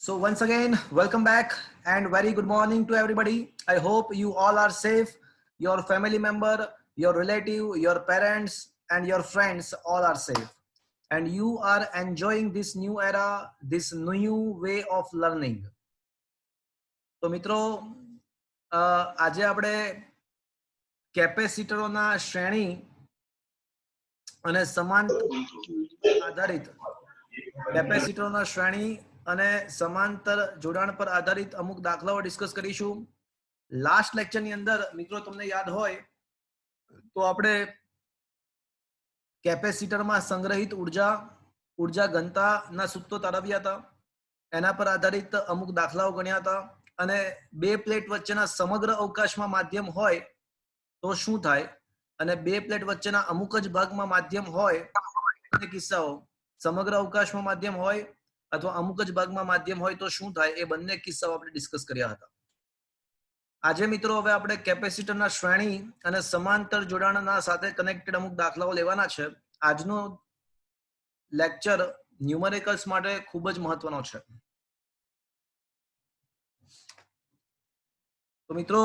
So once again, welcome back and very good morning to everybody. I hope you all are safe. Your family member, your relative, your parents and your friends all are safe. And you are enjoying this new era, this new way of learning. તો મિત્રો આજે આપણે કેપેસિટરોના શ્રેણી અને સમાંતર આધારિત કેપેસિટરોના શ્રેણી અને સમાંતર જોડાણ પર આધારિત અમુક દાખલાઓ ડિસ્કસ કરીશું. લાસ્ટ લેક્ચરની અંદર મિત્રો તમને યાદ હોય તો આપણે કેપેસિટરમાં સંગ્રહિત ઉર્જા ઘનતાના સૂત્રો તારવ્યા હતા. એના પર આધારિત અમુક દાખલાઓ ગણ્યા હતા અને બે પ્લેટ વચ્ચેના સમગ્ર અવકાશમાં માધ્યમ હોય તો શું થાય અને બે પ્લેટ વચ્ચેના અમુક જ ભાગમાં માધ્યમ હોય તે કિસ્સાઓ સમગ્ર અવકાશમાં માધ્યમ હોય અથવા અમુક જ ભાગમાં માધ્યમ હોય તો શું થાય એ બંને કિસ્સાઓ આપણે ડિસ્કસ કર્યા હતા. આજે મિત્રો હવે આપણે કેપેસિટરના શ્રેણી અને સમાંતર જોડાણના સાથે કનેક્ટેડ અમુક દાખલાઓ લેવાના છે. આજનો લેક્ચર ન્યુમેરિકલ્સ માટે ખૂબ જ મહત્વનો છે. તો મિત્રો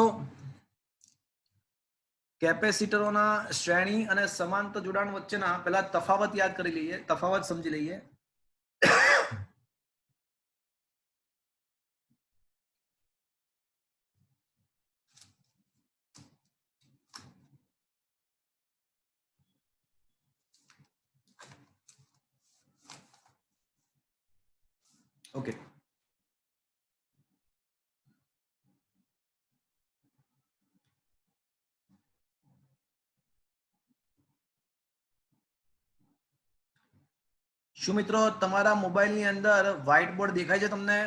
કેપેસિટરોના શ્રેણી અને સમાંતર જોડાણ વચ્ચેના પહેલા તફાવત યાદ કરી લઈએ, તફાવત સમજી લઈએ. ઓકે, શું મિત્રો તમારા મોબાઈલની અંદર વ્હાઇટ બોર્ડ દેખાય છે તમને?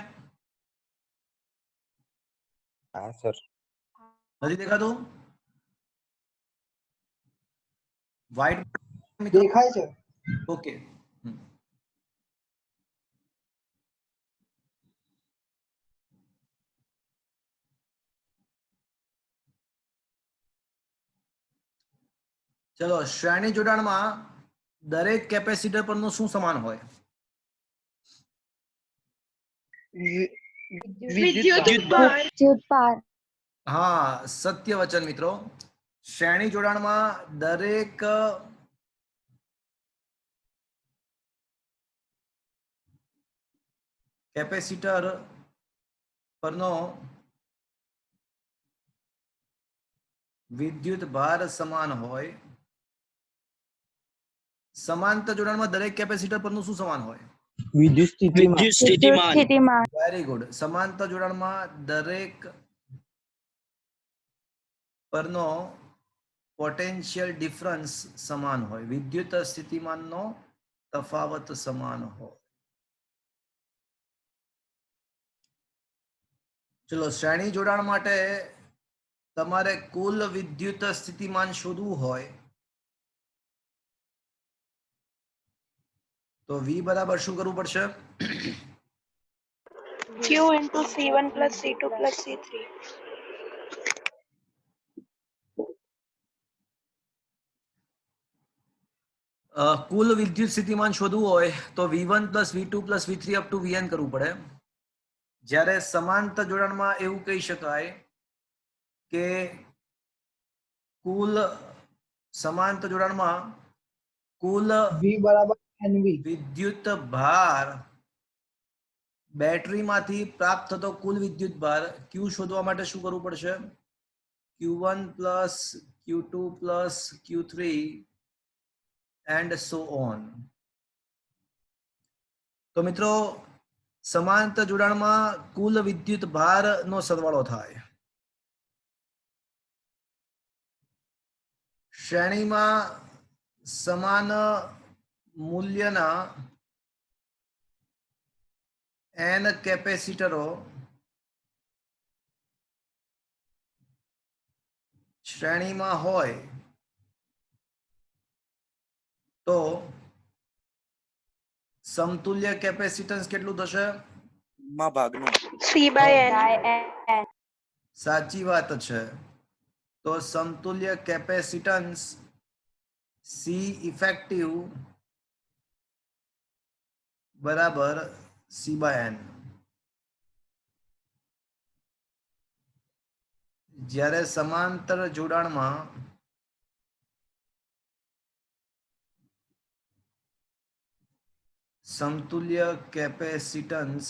હા સર. નથી દેખાતું? વ્હાઇટ દેખાય છે. ઓકે, ચલો શ્રેણી જોડાણમાં દરેક કેપેસિટર પરનું શું સમાન હોય? વિદ્યુતભાર. હા, સત્ય વચન મિત્રો. શ્રેણી જોડાણમાં દરેક કેપેસિટર પરનો વિદ્યુત ભાર સમાન હોય. સમાંતર જોડાણમાં દરેક કેપેસિટર પરનું શું સમાન હોય? વિદ્યુત સ્થિતિમાન. Very good. સમાંતર જોડાણમાં દરેક પરનો પોટેન્શિયલ ડિફરન્સ સમાન હોય. વિદ્યુત સ્થિતિમાનનો તફાવત સમાન હોય. ચલો શ્રેણી જોડાણ માટે તમારે કુલ વિદ્યુત સ્થિતિમાન શોધવું હોય તો V બરાબર શું કરવું પડશે? Q into C1 plus C2 plus C3. કુલ વિદ્યુત સ્થિતિમાન શોધવું હોય તો V1 plus V2 plus V3 up to Vn કરવું પડે. જ્યારે સમાંતર જોડાણમાં એવું કહી શકાય કે કુલ સમાંતર જોડાણમાં કુલ V બરાબર NV. વિદ્યુત ભાર બેટરીમાંથી પ્રાપ્ત થતો કુલ વિદ્યુત ભાર Q શોધવા માટે શું કરવું પડશે? Q1 plus Q2 plus Q3 and so on. તો મિત્રો સમાંતર જોડાણમાં કુલ વિદ્યુત ભારનો સરવાળો થાય. શ્રેણીમાં સમાન મૂલ્યના n કેપેસિટરો શ્રેણીમાં હોય તો સમતુલ્ય કેપેસિટન્સ કેટલું થશે? માં ભાગનું. C by N. સાચી વાત છે. તો સમતુલ્ય કેપેસિટન્સ C ઇફેક્ટિવ બરાબર C by N. જ્યારે સમાંતર જોડાણમાં સમતુલ્ય કેપેસિટન્સ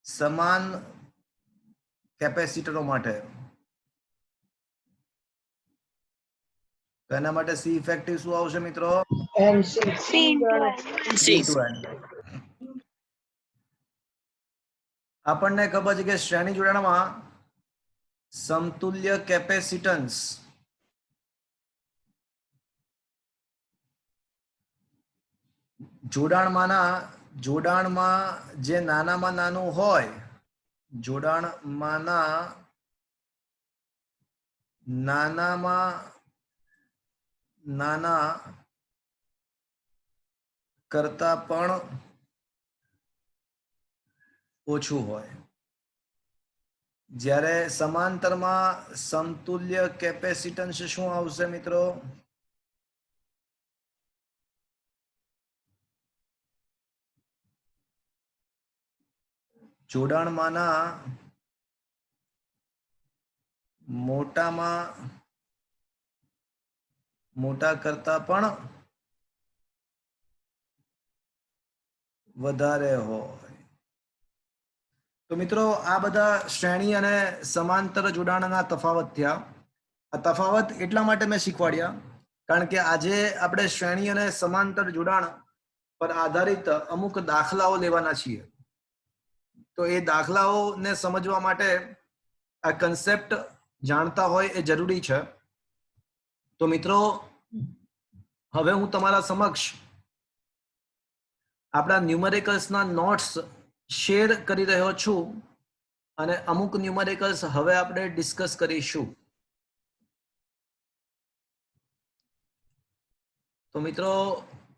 સમાન કેપેસિટરો માટે, તો એના માટે સી ઇફેક્ટિવ શું આવશે મિત્રો? MC. C into N. Into N. આપણને ખબર છે કે શ્રેણી જોડાણમાં સમતુલ્ય કેપેસિટન્સ જોડાણમાં જે નાનામાં નાનું હોય, નાનામાં નાના કરતા પણ ઓછું હોય. જ્યારે સમાંતરમાં સમતુલ્ય કેપેસિટન્સ શું આવશે મિત્રો? જોડાણમાંના મોટા કરતા પણ વધારે હોય. તો મિત્રો આ બધા શ્રેણી અને સમાંતર જોડાણના તફાવત થયા. આ તફાવત એટલા માટે મેં શીખવાડ્યા કારણ કે આજે આપણે શ્રેણી અને સમાંતર જોડાણ પર આધારિત અમુક દાખલાઓ લેવાના છીએ. તો એ દાખલાઓને સમજવા માટે આ કન્સેપ્ટ જાણતા હોય એ જરૂરી છે. તો મિત્રો હવે હું તમારા સમક્ષ આપણા ન્યુમેરિકલ્સના નોટ્સ શેર કરી રહ્યો છું અને અમુક ન્યુમેરિકલ્સ હવે આપણે ડિસ્કસ કરીશું. તો મિત્રો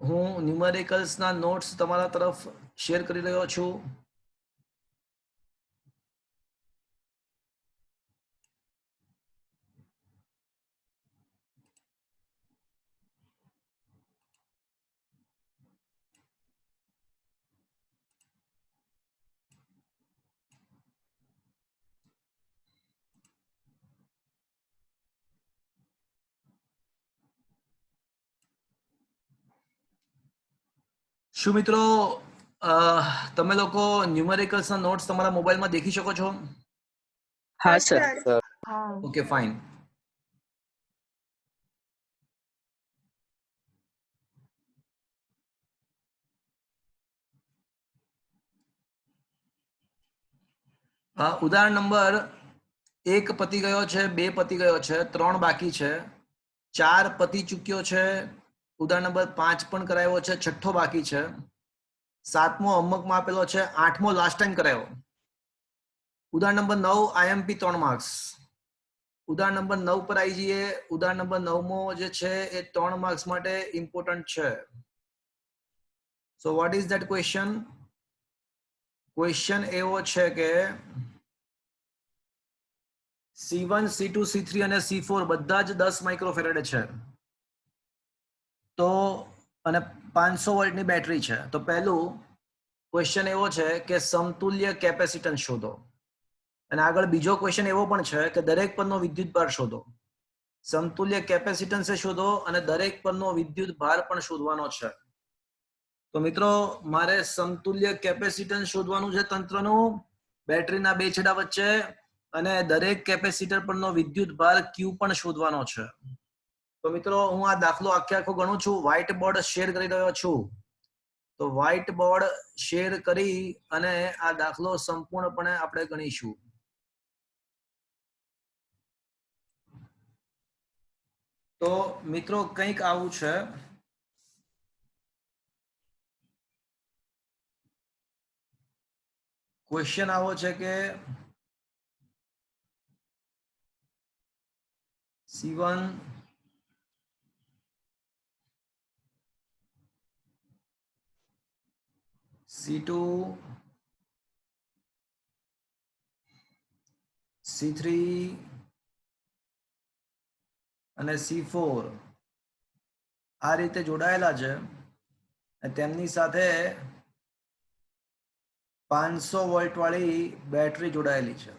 હું ન્યુમેરિકલ્સના નોટ્સ તમારા તરફ શેર કરી રહ્યો છું. શું મિત્રો તમે લોકો ન્યુમેરિકલ્સના નોટ્સ તમારા મોબાઈલમાં દેખી શકો છો? હા સર. Okay fine. ઉદાહરણ નંબર 1 પતી ગયો છે, 2 પતી ગયો છે, 3 બાકી છે, 4 પતી ચૂક્યો છે, ઉદાહરણ નંબર 5 પણ કરાયો છે, 6 બાકી છે, 7મો હોમવર્કમાં આપેલો છે, 8મો લાસ્ટ ટાઈમ કરાયો. ઉદાહરણ નંબર 9 આઈએમપી 3 માર્ક્સ. ઉદાહરણ નંબર 9 પર આવી જઈએ. ઉદાહરણ નંબર 9મો જે છે એ 3 માર્ક્સ માટે ઇમ્પોર્ટન્ટ છે. So what is that question? Question એવો છે કે C1, C2, C3 અને C4 બધા જ 10 માઇક્રોફેરેડ છે. તો અને 500 વોલ્ટની બેટરી છે. તો પહેલું ક્વેશ્ચન એવો છે કે સમતુલ્ય કેપેસિટન્સ શોધો. અને આગળ બીજો ક્વેશ્ચન એવો પણ છે કે દરેક પરનો વિદ્યુત ભાર શોધો. સમતુલ્ય કેપેસિટન્સ શોધો અને દરેક પરનો વિદ્યુત ભાર પણ શોધવાનો છે. તો મિત્રો મારે સમતુલ્ય કેપેસિટન્સ શોધવાનું છે તંત્રનું, બેટરીના બે છેડા વચ્ચે, અને દરેક કેપેસિટર પરનો વિદ્યુત ભાર Q પણ શોધવાનો છે. તો મિત્રો હું આ દાખલો આખો ગણું છું. વ્હાઇટ બોર્ડ શેર કરી રહ્યો છું. તો વ્હાઇટ બોર્ડ શેર કરી અને આ દાખલો સંપૂર્ણપણે આપણે ગણીશું. તો મિત્રો કંઈક આવું છે. ક્વેશ્ચન આવો છે કે C1 C2 C3 અને C4 આ રીતે જોડાયેલા છે. તેમની સાથે 500 વોલ્ટ વાળી બેટરી જોડાયેલી છે.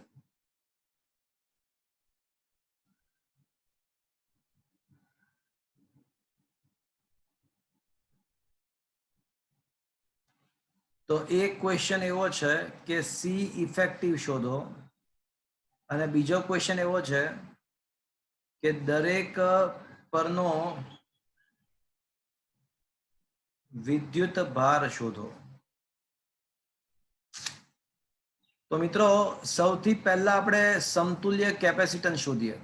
તો એક ક્વેશ્ચન એવો છે કે સી ઇફેક્ટિવ શોધો અને બીજો ક્વેશ્ચન એવો છે કે દરેક પરનો વિદ્યુત ભાર શોધો. તો મિત્રો સૌથી પહેલા આપણે સમતુલ્ય કેપેસિટન્સ શોધીએ.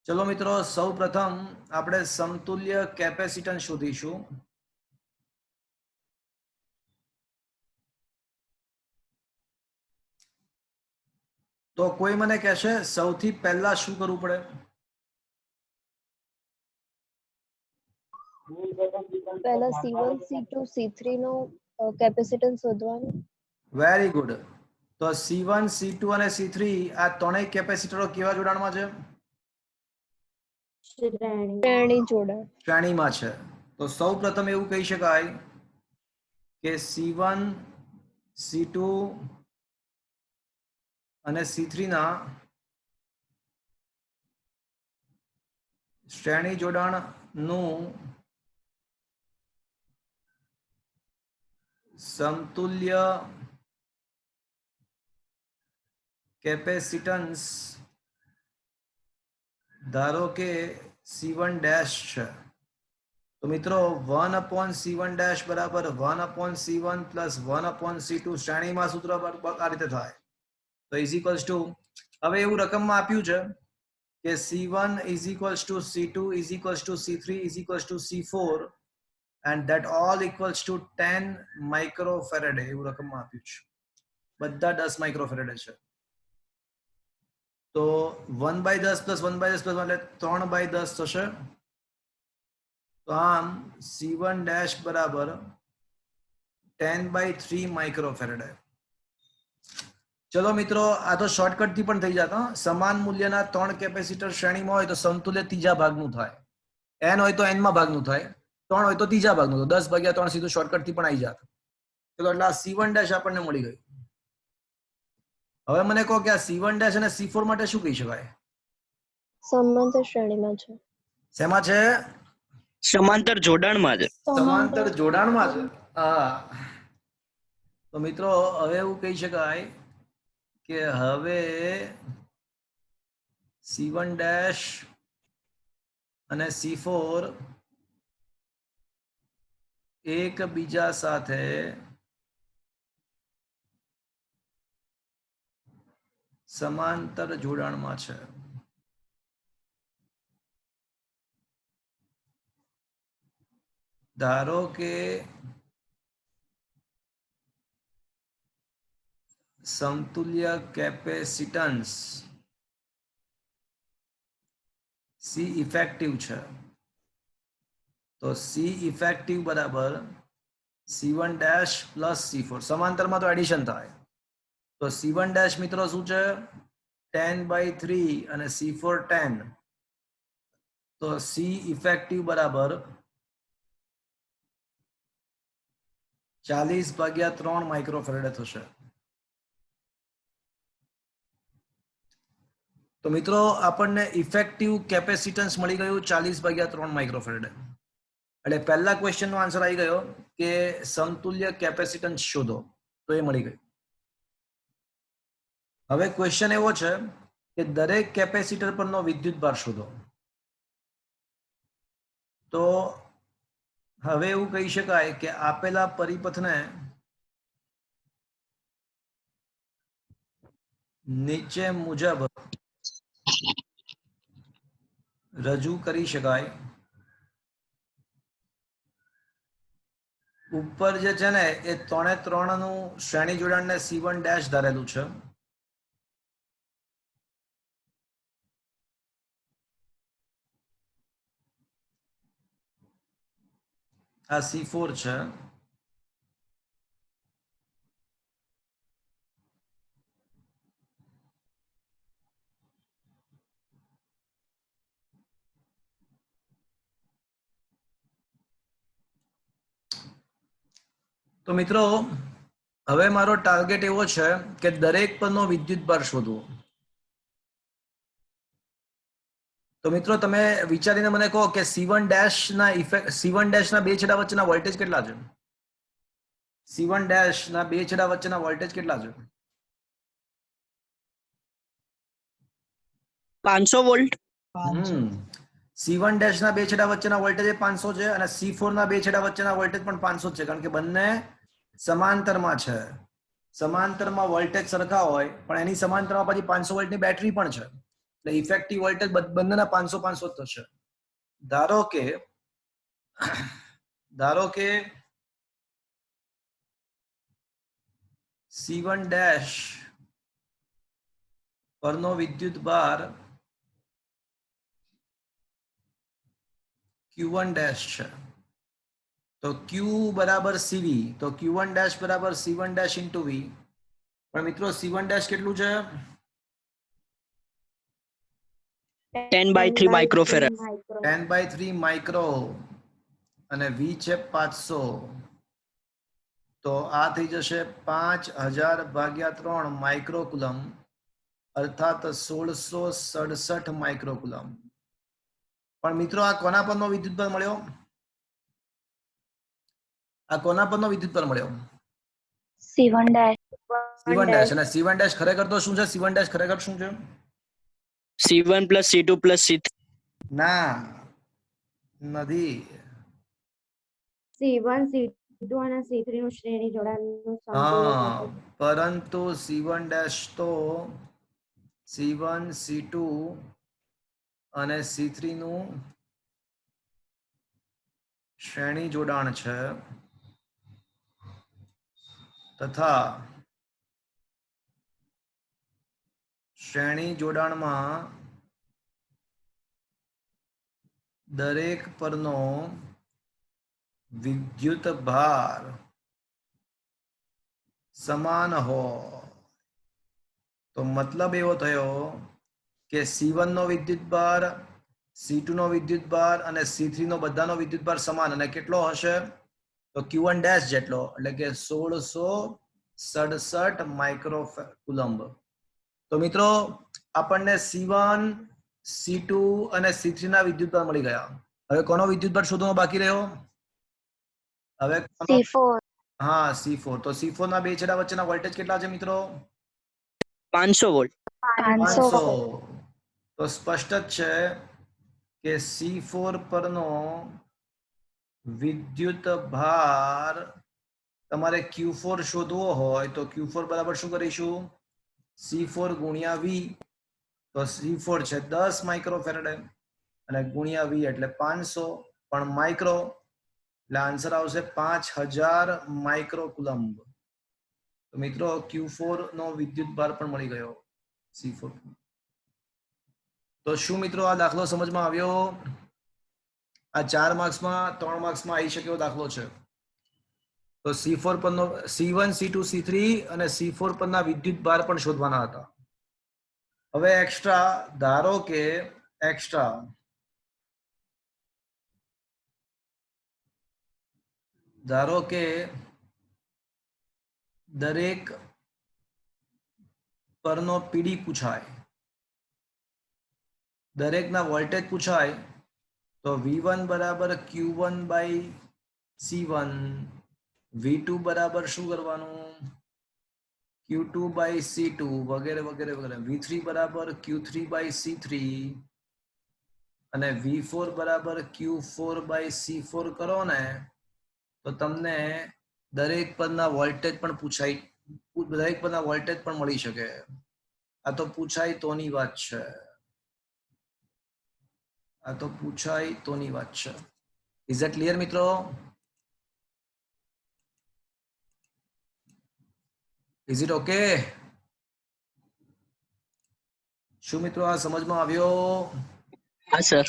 ચલો મિત્રો સૌ પ્રથમ આપણે સમતુલ્ય કેપેસિટન્સ શોધીશું. તો કોઈ મને કહેશે સૌથી પહેલા શું કરવું પડે? પહેલા C1 C2 C3 નો કેપેસિટન્સ શોધવાનું. Very good. તો C1 C2 અને C3 આ ત્રણેય કેપેસિટરો કેવા જોડાણમાં છે? શ્રેણી જોડાણ. શ્રેણીમાં છે. તો સૌ પ્રથમ એવું કહી શકાય કે C1 C2 અને C3 ના શ્રેણી જોડાણનું સમતુલ્ય કેપેસિટન્સ ધારો કે C1 ડેશ છે. તો મિત્રો 1/C1 બરાબર 1/C1 પ્લસ 1/C2 શ્રેણીમાં સૂત્ર આ રીતે થાય. તો ઇઝ ઇક્વલ્સ ટુ, હવે એવું રકમમાં આપ્યું છે કે C1 is equals to C2 is equals to C3 is equals to C4 and that all equals to 10 માઇક્રોફેરેડે એવું રકમમાં આપ્યું છે. બધા 10 માઇક્રોફેરેડે છે. તો 1/10 પ્લસ 1/10 પ્લસ એટલે 3/10 થશે. તો આમ C1 ડેશ બરાબર 10/3 માઇક્રોફેરેડે. ચલો મિત્રો આ તો શોર્ટકટ થી પણ થઈ જતા. સમાન મૂલ્યના 3 કેપેસિટર શ્રેણીમાં હોય તો સમતુલ્ય ત્રીજા ભાગનું થાય. n હોય તો n માં ભાગનું થાય, 3 હોય તો ત્રીજા ભાગનું, તો 10/3 સીધું શોર્ટકટ થી પણ આવી જાત. ચલો એટલે આ C1 ડેશ આપણને મળી ગયું. હવે મને કહો કે આ C1 ડેશ અને C4 માટે શું કહી શકાય? સમાંતર શ્રેણીમાં છે. શેમાં છે? સમાંતર જોડાણમાં છે. સમાંતર જોડાણમાં છે. હા. તો મિત્રો હવે એવું કહી શકાય કે હવે C1 ડેશ અને C4 એકબીજા સાથે સમાંતર જોડાણમાં છે. ધારો કે સમતુલ્ય કેપેસિટન્સ C ઇફેક્ટિવ છે. તો C ઇફેક્ટિવ બરાબર C1 ડેશ પ્લસ C4. સમાંતરમાં તો એડિશન થાય. તો C1 ડેશ મિત્રો શું છે? 10/3 અને C4 10. તો C ઇફેક્ટિવ બરાબર 40/3 માઇક્રોફેરેડે થશે. તો મિત્રો આપણને ઇફેક્ટિવ કેપેસિટન્સ મળી ગયું 40/3 માઇક્રોફેરેડે. એટલે પહેલા ક્વેશ્ચન નો આન્સર આવી ગયો કે સમતુલ્ય કેપેસિટન્સ શોધો, તો એ મળી ગયું. હવે ક્વેશ્ચન એવો છે કે દરેક કેપેસિટર પરનો વિદ્યુત ભાર શોધો. તો હવે એવું કહી શકાય કે આપેલા પરિપથને નીચે મુજબ રજૂ કરી શકાય. ઉપર જે છે ને એ 3 નું શ્રેણી જોડાણને C1 ડેશ ધારેલું છે. આ C4 છે. તો મિત્રો હવે મારો ટાર્ગેટ એવો છે કે દરેક પરનો વિદ્યુત ભાર શોધવો. તો મિત્રો તમે વિચારીને મને કહો કે C1 ડેશ ના બે છેડા વચ્ચેના વોલ્ટેજ કેટલા છે? C1 ડેશ ના બે છેડા વચ્ચેના વોલ્ટેજ કેટલા છે? 500 વોલ્ટ. C1 ડેશ ના બે છેડા વચ્ચેના વોલ્ટેજ 500 છે અને C4 ના બે છેડા વચ્ચેના વોલ્ટેજ પણ 500 છે, કારણ કે બંને સમાંતરમાં છે. સમાંતરમાં વોલ્ટેજ સરખા હોય પણ એની સમાંતરમાં પછી 500 વોલ્ટની બેટરી પણ છે, એટલે ઇફેક્ટિવ વોલ્ટેજ બંનેના 500 થશે. ધારો કે C1 ડેશ પરનો વિદ્યુત ભાર Q1 ડેશ છે, તો Q બરાબર CV, તો Q1 ડેશ બરાબર C1 ડેશ ઇન્ટુ V. પણ મિત્રો C1 ડેશ કેટલું છે? 10/3 માઇક્રોફેરાડ. 10/3 માઇક્રો અને V છે 500, તો આ થઈ જશે 5000/3 માઇક્રોકુલમ, અર્થાત 1667 માઇક્રોકુલમ. પણ મિત્રો આ કોના પરનો વિદ્યુતભાર મળ્યો? આ કોના પરનો વિદ્યુતભાર મળ્યો? C1 dash. C1 dash. અને C1 ડેશ ખરેખર તો શું છે? C1 ડેશ ખરેખર શું છે? C1 + C2 + C3. ના, નથી. C1 C2 અને C3 નું શ્રેણી જોડાણનું હા, સમતોલ. પરંતુ C1 ડેશ તો C1 C2 અને C3 નું શ્રેણી જોડાણ છે, તથા શ્રેણી જોડાણમાં દરેક પરનો વિદ્યુત ભાર સમાન હોય. તો મતલબ એવો થયો કે C1 નો વિદ્યુત ભાર, C2 નો વિદ્યુત ભાર અને C3 નો બધાનો વિદ્યુત ભાર સમાન, અને કેટલો હશે? તો Q1 ડેશ જેટલો, એટલે કે 1667 માઇક્રોકુલમ્બ. તો મિત્રો આપણને C1, C2 અને C3 ના વિદ્યુતભાર મળી ગયા. હવે કોનો વિદ્યુતભાર શોધવાનો બાકી રહ્યો? હવે C4. હા, C4. તો C4 ના બે છેડા વચ્ચેના વોલ્ટેજ કેટલા છે મિત્રો? 500 વોલ્ટ. 500. તો સ્પષ્ટ જ છે કે C4 પરનો વિદ્યુત ભાર તમારે Q4 શોધવો હોય તો Q4 બરાબર શું કરીશું? C4 ગુણ્યા V. તો C4 છે 10 માઇક્રોફેરાડે અને ગુણ્યા V એટલે 500, પણ માઇક્રો, એટલે આન્સર આવશે 5000 માઇક્રોકુલમ્બ. તો મિત્રો Q4 નો વિદ્યુત ભાર પણ મળી ગયો C4. તો શું મિત્રો આ દાખલો સમજમાં આવ્યો? આ 4 માર્ક્સમાં 3 માર્ક્સમાં આવી શકે એવો દાખલો છે. તો C4 પરનો C1 C2 C3 અને C4 પરના વિદ્યુત ભાર પણ શોધવાના હતા. હવે એક્સ્ટ્રા ધારો કે દરેક પરનો પીડી પૂછાય, દરેકના વોલ્ટેજ પૂછાય, તો V1 બરાબર Q1/C1, V2 બરાબર શું કરવાનું? Q2/C2 વગેરે વગેરે વગેરે. V3 બરાબર Q3/C3 અને V4 બરાબર Q4/C4 કરો ને તો તમને દરેક પરના વોલ્ટેજ પણ દરેક પરના વોલ્ટેજ પણ મળી શકે. આ તો પૂછાય તોની વાત છે. ઇઝ ધેટ ક્લિયર મિત્રો? Is it okay? શું મિત્રો આ સમજમાં આવ્યો? હા સર.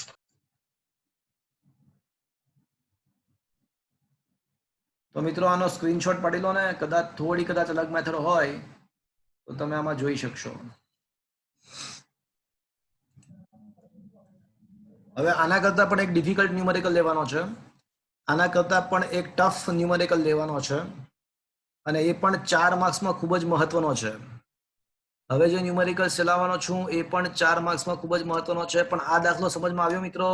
તો મિત્રો આનો સ્ક્રીનશોટ પાડી લો ને, કદાચ અલગ મેથડ હોય તો તમે આમાં જોઈ શકશો. હવે આના કરતા પણ એક ડિફિકલ્ટ ન્યુમેરિકલ લેવાનો છે, આના કરતા પણ એક ટફ ન્યુમેરિકલ લેવાનો છે, અને એ પણ 4 માર્ક્સમાં ખૂબ જ મહત્વનો છે. હવે જે ન્યુમેરિકલ ચલાવવાનો છું એ પણ 4 માર્ક્સમાં ખૂબ જ મહત્વનો છે. પણ આ દાખલો સમજમાં આવ્યો મિત્રો?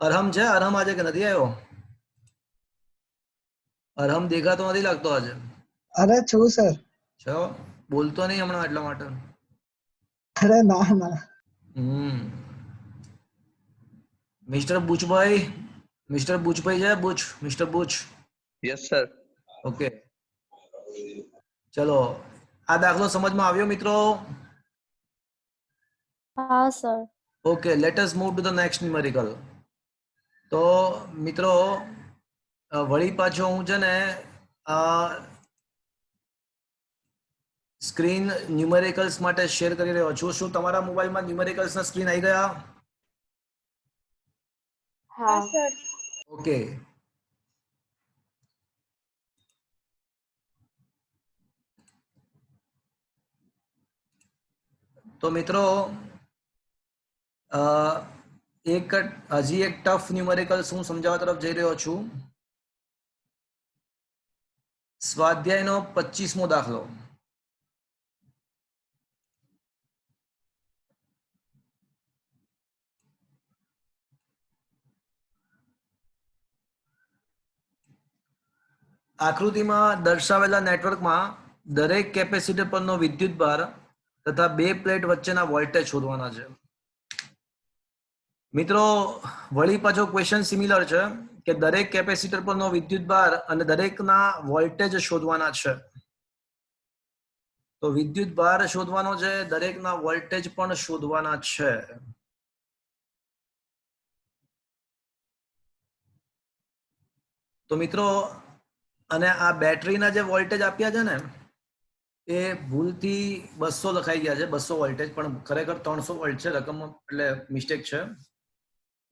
અરહમ છે? અરહમ આજે કે નથી આવ્યો? અરહમ દેખાતો નથી લાગતો આજે. અરે છું સર. છો બોલતો નહીં હમણાં એટલા માટે. અરે ના ના. મિસ્ટર બુચભાઈ છે Buch mister Buch. Yes sir. Okay ચલો આ દાખલો સમજમાં આવ્યો મિત્રો? હા sir. Okay let us move to the next numerical. તો મિત્રો વળી પાછો હું છે ને સ્ક્રીન ન્યુમેરિકલ્સ માટે શેર કરી રહ્યો છું. શું તમારા મોબાઈલમાં ન્યુમેરિકલ્સ ના સ્ક્રીન આવી ગયા? હા સર. ઓકે તો મિત્રો હજી એક ટફ ન્યુમેરિકલ્સ હું સમજાવવા તરફ જઈ રહ્યો છું. સ્વાધ્યાયનો 25મો દાખલો. આકૃતિમાં દર્શાવેલા નેટવર્કમાં દરેક કેપેસિટર પરનો વિદ્યુત ભાર તથા બે પ્લેટ વચ્ચેના વોલ્ટેજ શોધવાના છે. મિત્રો વળી પાછો ક્વેશ્ચન સિમિલર છે કે દરેક કેપેસિટર પરનો વિદ્યુત ભાર અને દરેકના વોલ્ટેજ શોધવાના છે. તો વિદ્યુત ભાર શોધવાનો છે, દરેકના વોલ્ટેજ પણ શોધવાના છે. તો મિત્રો અને આ બેટરીના જે વોલ્ટેજ આપ્યા છે ને એ ભૂલથી 200 લખાઈ ગયા છે, 200 વોલ્ટેજ, પણ ખરેખર 300 વોલ્ટ છે. રકમ એટલે મિસ્ટેક છે.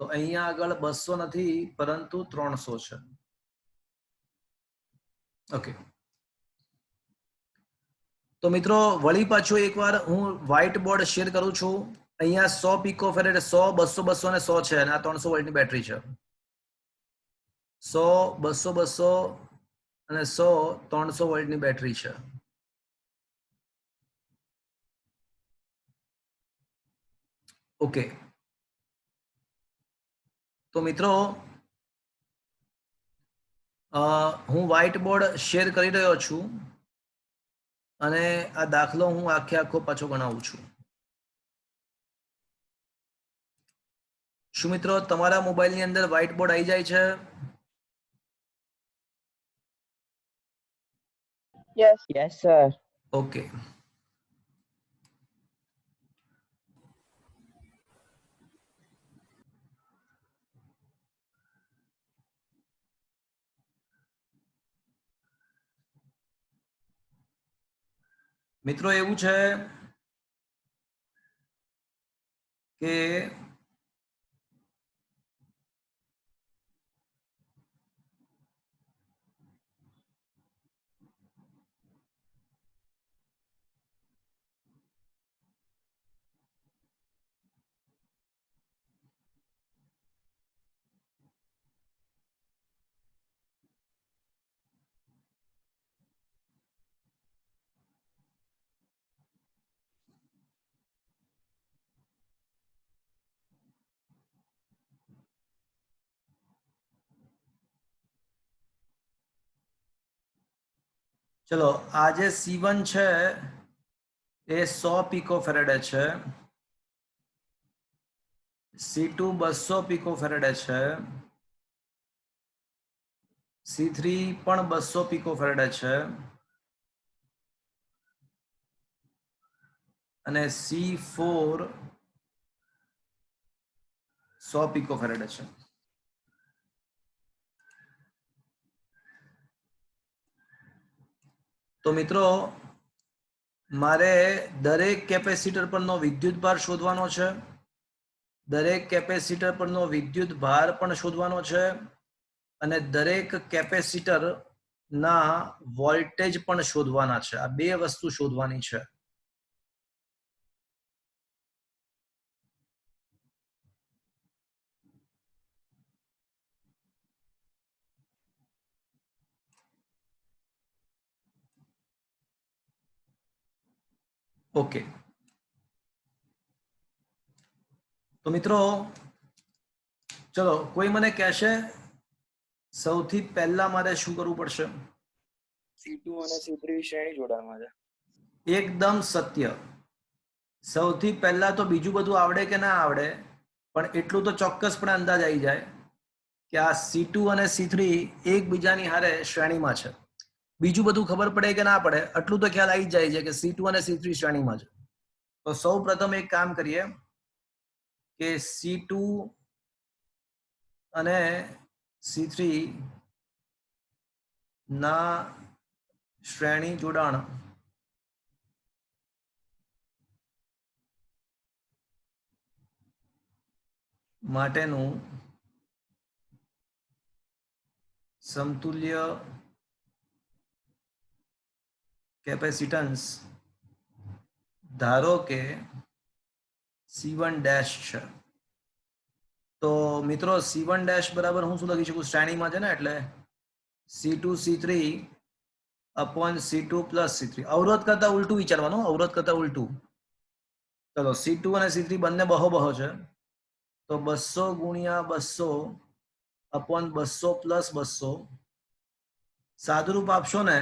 તો અહીંયા આગળ 200 નથી પરંતુ 300 છે. ઓકે તો મિત્રો વળી પાછું એકવાર હું વ્હાઇટ બોર્ડ શેર કરું છું. અહીંયા 100 પિકો ફેરેડ, 100, 200, 200 અને 100 છે અને આ 300 વોલ્ટની બેટરી છે. 100, 200, 200 અને 100, 300 વોલ્ટની બેટરી છે. ઓકે તો મિત્રો હું વ્હાઇટ બોર્ડ શેર કરી રહ્યો છું અને આ દાખલો હું આખો પાછો ગણાવું છું. શું મિત્રો તમારા મોબાઈલની અંદર વ્હાઇટ બોર્ડ આવી જાય છે? Yes sir. ઓકે મિત્રો એવું છે કે ચલો આ જે C1 છે એ 100 પિકો ફેરેડે છે, C2 200 પિકો ફેરેડે છે, C3 પણ 200 પિકો ફેરેડે છે અને C4 100 પિકો ફેરેડે છે. તો મિત્રો મારે દરેક કેપેસિટર પરનો વિદ્યુત ભાર શોધવાનો છે, દરેક કેપેસિટર પરનો વિદ્યુત ભાર પણ શોધવાનો છે અને દરેક કેપેસિટર ના વોલ્ટેજ પણ શોધવાના છે. આ બે વસ્તુ શોધવાની છે. ઓકે તો મિત્રો ચલો કોઈ મને કહેશે સૌથી પહેલા મારે શું કરવું પડશે? C2 અને C3 શ્રેણી જોડાણમાં છે. એકદમ સત્ય. સૌથી પહેલા તો બીજું બધું આવડે કે ના આવડે, પણ એટલું તો ચોક્કસપણે અંદાજ આવી જાય કે આ C2 અને C3 એકબીજાની હારે શ્રેણીમાં છે. બીજું બધું ખબર પડે કે ના પડે, આટલું તો ખ્યાલ આવી જાય છે કે C2 અને C3 શ્રેણીમાં છે. તો સૌ પ્રથમ એક કામ કરીએ કે C2 અને C3 ના શ્રેણી જોડાણ માટેનું સમતુલ્ય કેપેસિટન્સ ધારો કે C1 ડેશ છે. તો મિત્રો C1 ડેશ બરાબર હું શું લખી શકું? શ્રેણીમાં છે ને, એટલે C2 C3 upon C2 plus C3. અવરોધ કરતા ઉલટું વિચારવાનું, અવરોધ કરતા ઉલટું. ચલો C2 અને C3 બંને બહો છે, તો 200 ગુણ્યા 200 અપોન 200 પ્લસ 200. સાદુરૂપ આપશો ને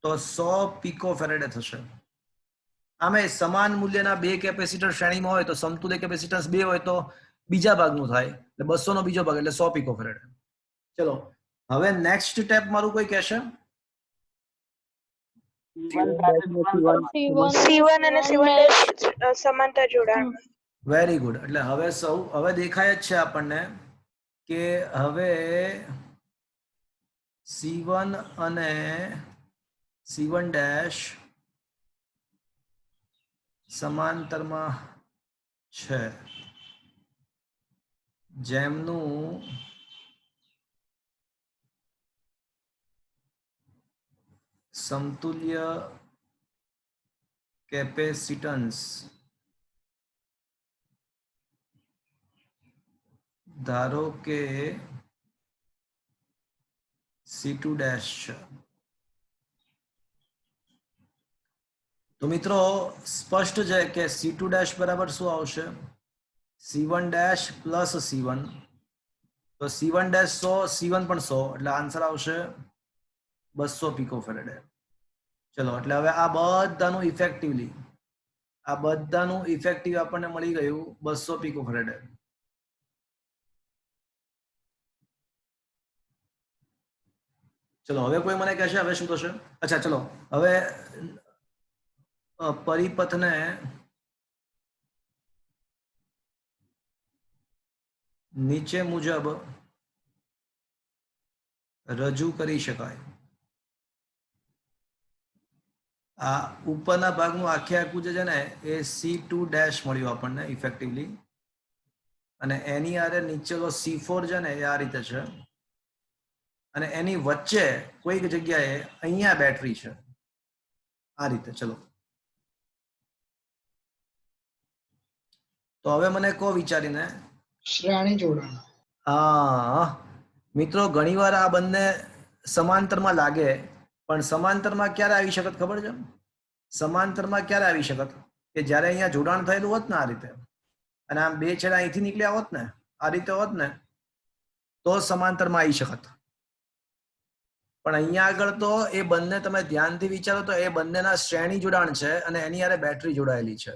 તો 100 પિકો ફેરેડે થશે. આમે સમાન મૂલ્યના બે કેપેસિટર શ્રેણીમાં હોય તો સમતુલ્ય કેપેસિટન્સ 2 હોય તો બીજા ભાગનું થાય, એટલે 200 નો બીજો ભાગ એટલે 100 પિકો ફેરેડ. ચલો હવે નેક્સ્ટ સ્ટેપ મારું કોઈ કહેશે? C1 અને C1 સમાંતર જોડાણ. Very good. એટલે હવે દેખાય જ છે આપણને કે હવે C1 અને C1 ડેશ સમાંતરમાં છે, જેમનું સમતુલ્ય કેપેસિટન્સ ધારો કે C2 ડેશ છે. તો મિત્રો સ્પષ્ટ છે કે C2 ડેશ બરાબર શું આવશે? C1 dash plus C1. તો C1 ડેશ 100, C1 પણ 100, એટલે આન્સર આવશે 200 પિકો ફેરેડે. ચલો એટલે હવે આ બધાનું ઇફેક્ટિવ આપણને મળી ગયું 200 પિકો ફેરેડે. ચલો હવે કોઈ મને કહેશે હવે શું થશે? અચ્છા ચલો હવે પરિપથને નીચે મુજબ રજૂ કરી શકાય. આ ઉપરના ભાગનું આખું જે છે ને એ C2 ડેશ મળ્યું આપણને ઇફેક્ટિવલી, અને એની આરે નીચેનો C4 છે ને એ આ રીતે છે, અને એની વચ્ચે કોઈક જગ્યાએ અહીંયા બેટરી છે આ રીતે. ચલો તો હવે મને કહો વિચારીને. શ્રેણી જોડાણ. હા મિત્રો, ઘણીવાર આ બંને સમાંતરમાં લાગે, પણ સમાંતરમાં ક્યારે આવી શકત ખબર છે? સમાંતરમાં ક્યારે આવી શકત? કે જ્યારે અહીંયા જોડાણ થયેલું હોત ને આ રીતે, અને આમ બે છેડા અહીંથી નીકળ્યા હોત ને, આ રીતે હોત ને, તો સમાંતરમાં આવી શકત. પણ અહીંયા આગળ તો એ બંને તમે ધ્યાનથી વિચારો તો એ બંનેના શ્રેણી જોડાણ છે અને એની હારે બેટરી જોડાયેલી છે.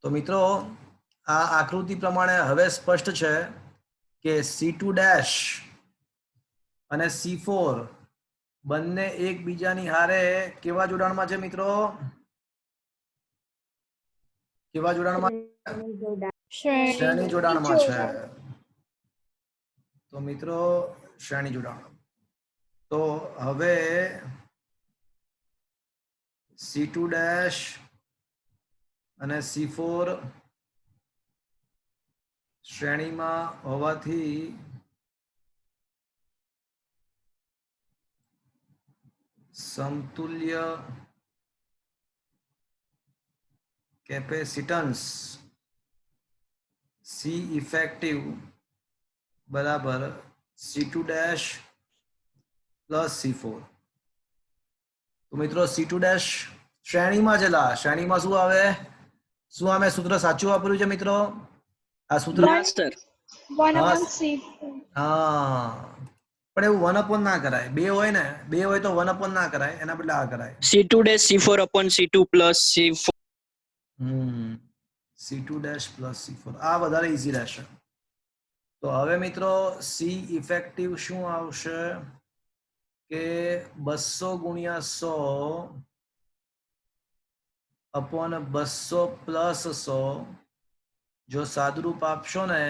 તો મિત્રો આ આકૃતિ પ્રમાણે હવે સ્પષ્ટ છે કે C2 ડેશ અને C4 બંને એકબીજાની હારે કેવા જોડાણમાં છે મિત્રો? કેવા જોડાણમાં? શ્રેણી જોડાણમાં છે. તો મિત્રો શ્રેણી જોડાણ. તો હવે C2 ડેશ અને C4 શ્રેણીમાં હોવાથી સમતુલ્ય કેપેસિટન્સ C ઇફેક્ટિવ બરાબર C2 ડેશ પ્લસ C4. તો મિત્રો C2 ડેશ શ્રેણીમાં શ્રેણીમાં શું આવે? શું અમે સૂત્ર સાચું વાપર્યું છે મિત્રો? આ સૂત્ર Yes, sir. 1 upon C4. હા, પણ એવું 1 upon ના કરાય. બે હોય ને, બે હોય તો 1 upon ના કરાય, એના બદલે આ કરાય. C2 dash C4 upon C2 plus C4. C2 dash plus C4 આ વધારે ઈઝી રહેશે. તો હવે મિત્રો સી ઇફેક્ટિવ શું આવશે કે 200 ગુણ્યા 100 અપોન 200 પ્લસ 100. જો સાદુરૂપ આપશો ને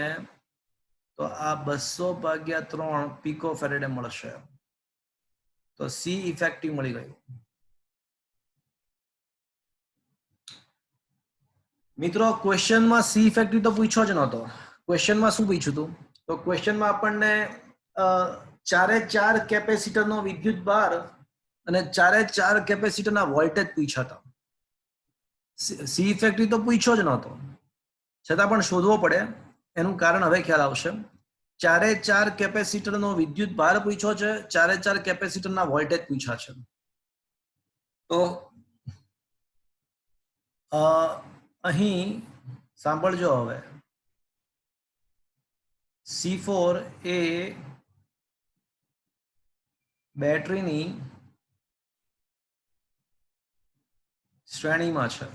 તો આ 200 ભાગ્યા 3 પીકો ફેરેડે મળશે. તો સી ઇફેક્ટિવ મળી ગયું. મિત્રો ક્વેશ્ચનમાં સી ઇફેક્ટિવ તો પૂછ્યો જ નહોતો. ક્વેશ્ચનમાં શું પૂછ્યું હતું? તો ક્વેશ્ચનમાં આપણને ચારે ચાર કેપેસિટરનો વિદ્યુત ભાર અને ચારે ચાર કેપેસિટરના વોલ્ટેજ પૂછ્યા હતા. સી ઇફેક્ટિવ તો પૂછ્યો જ નહોતો, છતાં પણ શોધવો પડે. એનું કારણ હવે ખ્યાલ આવશે. ચારે ચાર કેપેસિટરનો વિદ્યુત ભાર પૂછ્યો છે, ચારે ચાર કેપેસિટરના વોલ્ટેજ પૂછ્યા છે. તો અહીં સાંભળજો હવે. C4 એ બેટરીની શ્રેણીમાં છે.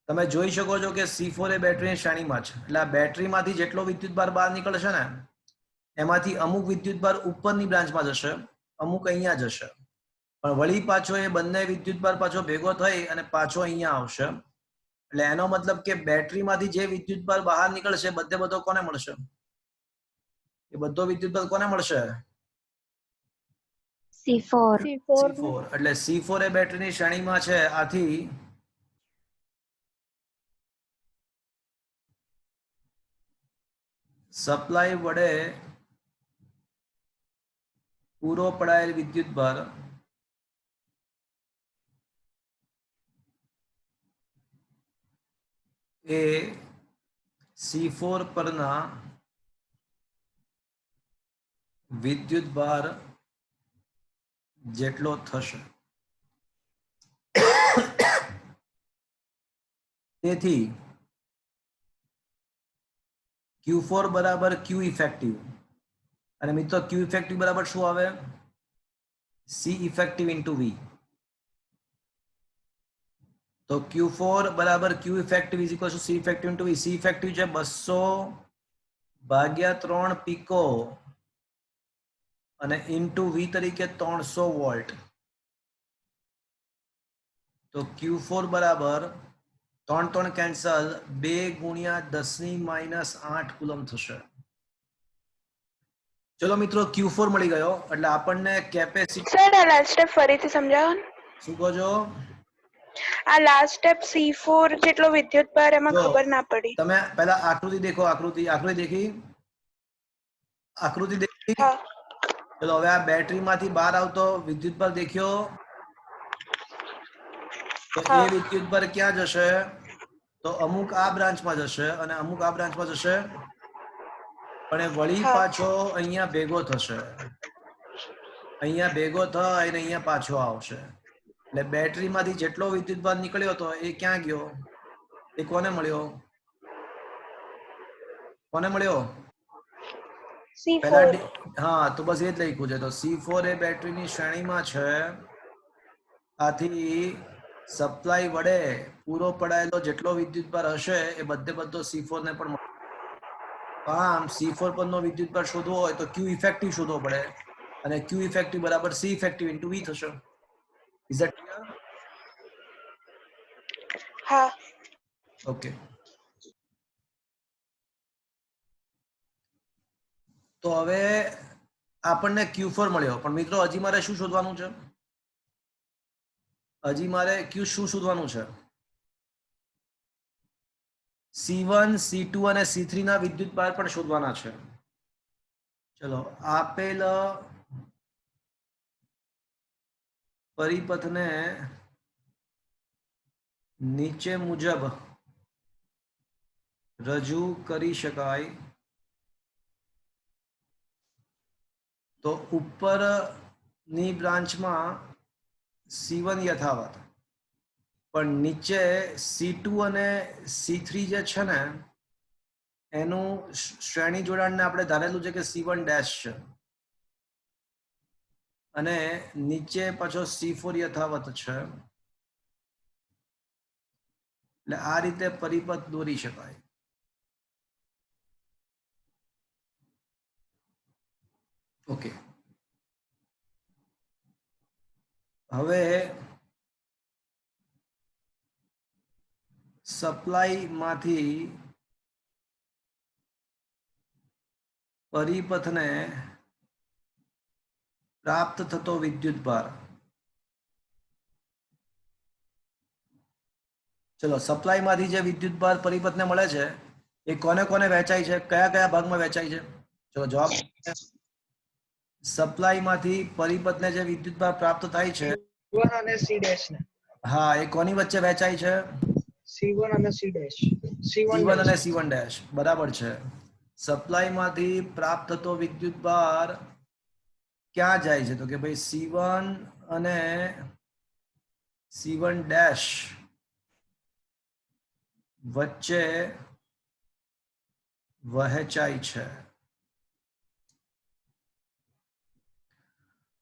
તમે જોઈ શકો છો કે C4 એ બેટરીની શ્રેણીમાં છે. એટલે આ બેટરીમાંથી જેટલો વિદ્યુતભાર બહાર નીકળશે ને એમાંથી અમુક વિદ્યુતભાર ઉપરની બ્રાન્ચમાં જશે, અમુક અહીંયા જશે, પણ વળી પાછો એ બંને વિદ્યુતભાર પાછો ભેગો થઈ અને પાછો અહીંયા આવશે. એટલે એનો મતલબ કે બેટરીમાંથી જે વિદ્યુતભાર બહાર નીકળશે બધે બધો કોને મળશે? એ બધો વિદ્યુતભાર કોને મળશે? C4. C4. એટલે C4 એ બેટરીની શ્રેણીમાં છે. આથી સપ્લાય વડે પૂરો પડાયેલ વિદ્યુતભાર એ C4 પરના વિદ્યુતભાર જેટલો થશે. તેથી Q4 બરાબર Q ઇફેક્ટિવ. અને મિત્રો Q ઇફેક્ટિવ બરાબર શું આવે? C effective into V. તો Q4 બરાબર Q effective is equal to C effective into V. C effective છે 200 ભાગ્યા 3 પીકો અને ઇન્ટુ V તરીકે 300 વોલ્ટ. તો Q4 બરાબર 3 3 કેન્સલ 2 ગુણ્યા 10⁻8 કુલમ થશે. ચલો મિત્રો Q4 મળી ગયો. એટલે આપણને કેપેસિટી સર આ લાસ્ટ સ્ટેપ ફરીથી સમજાવો ને. શું કહો છો? આ લાસ્ટ સ્ટેપ C4 જેટલો વિદ્યુત ભાર એમાં જો, ખબર ના પડી. તમે પહેલા આકૃતિ દેખો. આકૃતિ દેખી? આકૃતિ દેખી? હા. ચલો હવે આ બેટરીમાંથી બહાર આવતો વિદ્યુતભાર દેખ્યો. તો એ વિદ્યુતભાર ક્યાં જશે? તો અમુક આ બ્રાન્ચમાં જશે અને અમુક આ બ્રાન્ચમાં જશે, પણ એ વળી પાછો અહીંયા ભેગો થશે. અહીંયા ભેગો થાય અને અહીંયા પાછો આવશે. એટલે બેટરીમાંથી જેટલો વિદ્યુતભાર નીકળ્યો હતો એ ક્યાં ગયો? એ કોને મળ્યો? કોને મળ્યો? C4. હા, તો બસ એ જ લખ્યું છે. તો C4 એ બેટરીની શ્રેણીમાં છે. આથી સપ્લાય વડે પૂરો પડાયેલો જેટલો વિદ્યુતભાર હશે એ બધે બધો C4 ને પણ મળે. આમ C4 પરનો વિદ્યુતભાર શોધવો હોય તો Q ઇફેક્ટિવ શોધવો પડે અને Q ઇફેક્ટિવ બરાબર C ઇફેક્ટિવ ઇન્ટુ V થશે. Is that clear? હા. ઓકે. તો હવે આપણને Q4 મળ્યો, પણ મિત્રો હજી મારે શું શોધવાનું છે? હજી મારે Q શું શોધવાનું છે? C1, C2 અને C3 ના વિદ્યુતભાર પણ શોધવાના છે. ચલો આપેલ પરિપથને નીચે મુજબ રજૂ કરી શકાય. તો ઉપરની બ્રાન્ચમાં C1 યથાવત, પણ નીચે C2 અને C3 જે છે ને એનું શ્રેણી જોડાણને આપણે ધારેલું છે કે C1 ડેશ છે અને નીચે પાછો C4 યથાવત છે, એટલે આ રીતે પરિપથ દોરી શકાય. ઓકે, હવે સપ્લાય માંથી પરિપથને પ્રાપ્ત થતો વિદ્યુત ભાર. ચલો, સપ્લાય માંથી જે વિદ્યુત ભાર પરિપથને મળે છે એ કોને કોને વહેંચાય છે, કયા કયા ભાગમાં વહેંચાય છે? ચલો જવાબ, સપ્લાય માંથી પરિપથને જે વિદ્યુત ભાર પ્રાપ્ત થાય છે C1 અને C dash ને હા એ કોની વચ્ચે વહેંચાય છે? C1 અને C dash C1 C1 અને dash C1 ડેશ. બરાબર છે. સપ્લાય માંથી પ્રાપ્ત થતો વિદ્યુત ભાર ક્યાં જાય છે? તો કે ભાઈ C1 અને C1 ડેશ વચ્ચે વહેંચાય છે.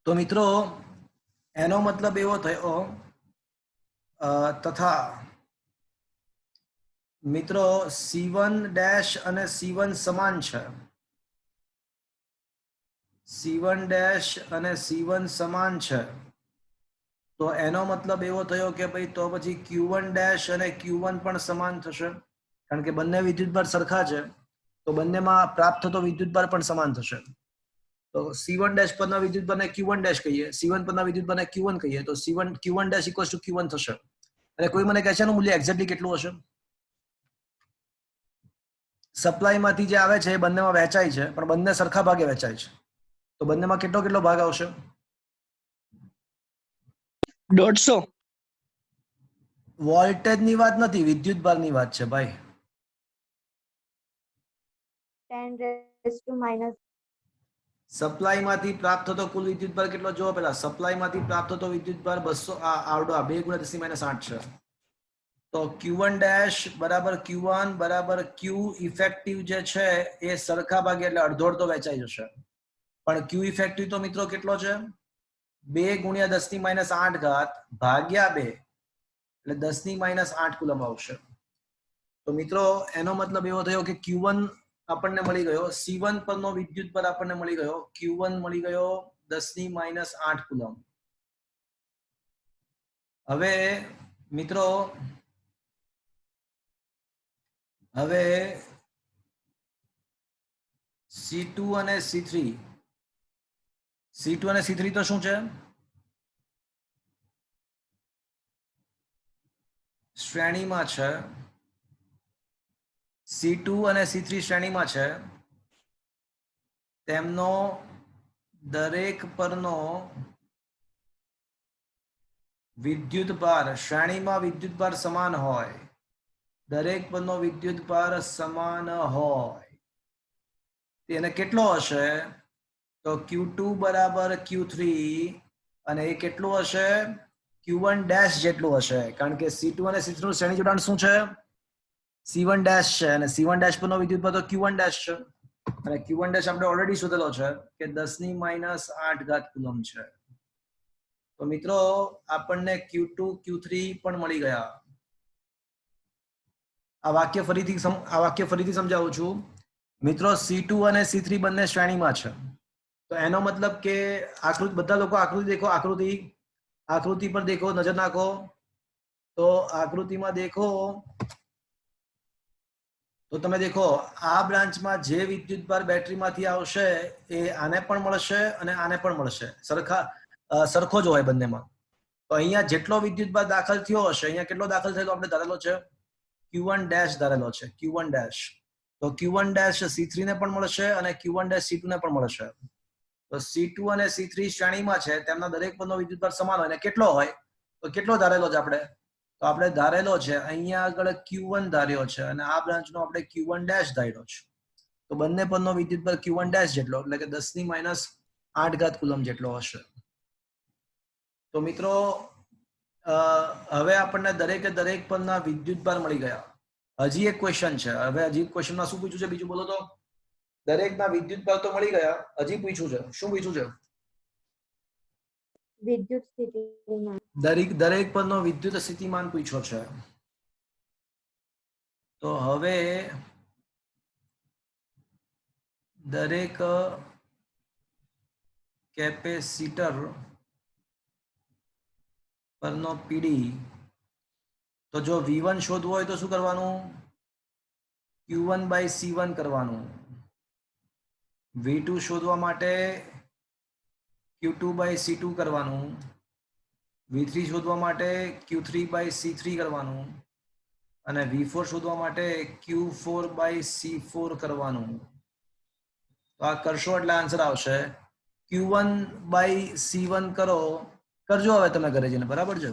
તો મિત્રો એનો મતલબ એવો થયો તથા મિત્રો C1 ડેશ અને C1 સમાન છે. C1 ડેશ અને C1 સમાન છે તો એનો મતલબ એવો થયો કે ભાઈ તો પછી Q1 ડેશ અને Q1 પણ સમાન થશે, કારણ કે બંને વિદ્યુતભાર સરખા છે તો બંનેમાં પ્રાપ્ત થતો વિદ્યુતભાર પણ સમાન થશે. તો C1 ડેશ પરના વિદ્યુતભારને Q1 ડેશ કહીએ, C1 પરના વિદ્યુતભારને Q1 કહીએ તો Q1 dash equals to Q1 થશે. અને કોઈ મને કહે છે એનું મૂલ્ય એક્ઝેક્ટલી કેટલું હશે? સપ્લાય માંથી જે આવે છે એ બંનેમાં વહેંચાય છે પણ બંને સરખા ભાગે વહેંચાય છે તો બંનેમાં કેટલો કેટલો ભાગ આવશે? 150. વોલ્ટેજ ની વાત નથી, વિદ્યુત ભારની વાત છે ભાઈ. 10⁻⁻. સપ્લાય માંથી પ્રાપ્ત થતો કુલ વિદ્યુત ભાર કેટલો? જો પેલા સપ્લાય માંથી પ્રાપ્ત થતો વિદ્યુત ભાર 200 આવડો 2 × 10⁻8 છે. તો Q1 ડેશ બરાબર Q1 બરાબર Q ઇફેક્ટિવ જે છે એ સરખા ભાગે એટલે અડધો અડધો વહેંચાઈ જશે. પણ Q ઇફેક્ટિવ તો મિત્રો કેટલો છે? 2 × 10⁻8 ભાગ્યા 2 એટલે 10⁻8 કુલમ આવશે. તો મિત્રો એનો મતલબ એવો થયો કે Q1 આપણને મળી ગયો, C1 પરનો વિદ્યુત ભાર આપણને મળી ગયો, Q1 મળી ગયો 10⁻8 કુલમ. હવે મિત્રો હવે C2 અને C3 તો શું છે? શ્રેણીમાં છે. C2 અને C3 શ્રેણીમાં છે. તેમનો દરેક પરનો વિદ્યુત ભાર, શ્રેણીમાં વિદ્યુત ભાર સમાન હોય, દરેક પરનો વિદ્યુત ભાર સમાન હોય તેને કેટલો હશે? તો Q2 બરાબર Q3 અને એ કેટલું હશે? Q1 ડેશ જેટલું હશે, કારણ કે C2 અને C3 નું શ્રેણી જોડાણ શું છે? C1 ડેશ છે અને C1 ડેશ પરનો વિદ્યુત ભાર તો Q1 ડેશ છે અને Q1 ડેશ આપણે ઓલરેડી શોધેલો છે કે 10⁻8 કુલમ છે. તો મિત્રો આપણને Q2 Q3 પણ મળી ગયા. આ વાક્ય ફરીથી સમજાવું છું મિત્રો. C2 અને C3 બંને શ્રેણીમાં છે તો એનો મતલબ કે આકૃતિ, બધા લોકો આકૃતિ દેખો, આકૃતિ પર દેખો, નજર નાખો. તો આકૃતિમાં દેખો તો તમે દેખો આ બ્રાન્ચમાં જે વિદ્યુત ભાર બેટરીમાંથી આવશે એ આને પણ મળશે અને આને પણ મળશે, સરખો જ હોય બંનેમાં. તો અહીંયા જેટલો વિદ્યુત ભાર દાખલ થયો હશે, અહીંયા કેટલો દાખલ થયેલો આપણે ધારેલો છે? Q1 ડેશ ધારેલો છે, Q1 ડેશ. તો Q1 ડેશ C3 ને પણ મળશે અને Q1 ડેશ C2 ને પણ મળશે. તો C2 અને C3 શ્રેણીમાં છે, તેમના દરેક પરનો વિદ્યુત ભાર સમાન હોય. અને કેટલો હોય? તો કેટલો ધારેલો છે આપણે? તો આપણે ધારેલો છે અહીંયા આગળ Q1 ધાર્યો છે અને આ બ્રાન્ચનો આપણે Q1 ડેશ ધાર્યો છે. તો બંને પરનો વિદ્યુત ભાર Q1 ડેશ જેટલો એટલે કે 10⁻8 કુલમ જેટલો હશે. તો મિત્રો હવે આપણને દરેકે દરેક પરના વિદ્યુતભાર મળી ગયા. હજી એક ક્વેશ્ચન છે. હવે હજી ક્વેશ્ચનમાં શું પૂછ્યું છે બીજું બોલો તો? દરેકના વિદ્યુતભાર તો મળી ગયા, હજી પૂછ્યું છે. શું પૂછ્યું છે? વિદ્યુત સ્થિતિમાન. દરેક પરનો વિદ્યુત સ્થિતિમાન પૂછ્યો છે. તો હવે દરેક કેપેસિટર પરનો પીડી, તો જો V1 શોધવું હોય તો શું કરવાનું? Q1/C1 કરવાનું. V2 શોધવા માટે Q2/C2 કરવાનું. V3 શોધવા માટે Q3/C3 કરવાનું. અને V4 શોધવા માટે Q4/C4 કરવાનું. તો આ કરશો એટલે આન્સર આવશે Q1/C1 કરજો હવે તમે ઘરે જઈને, બરાબર છે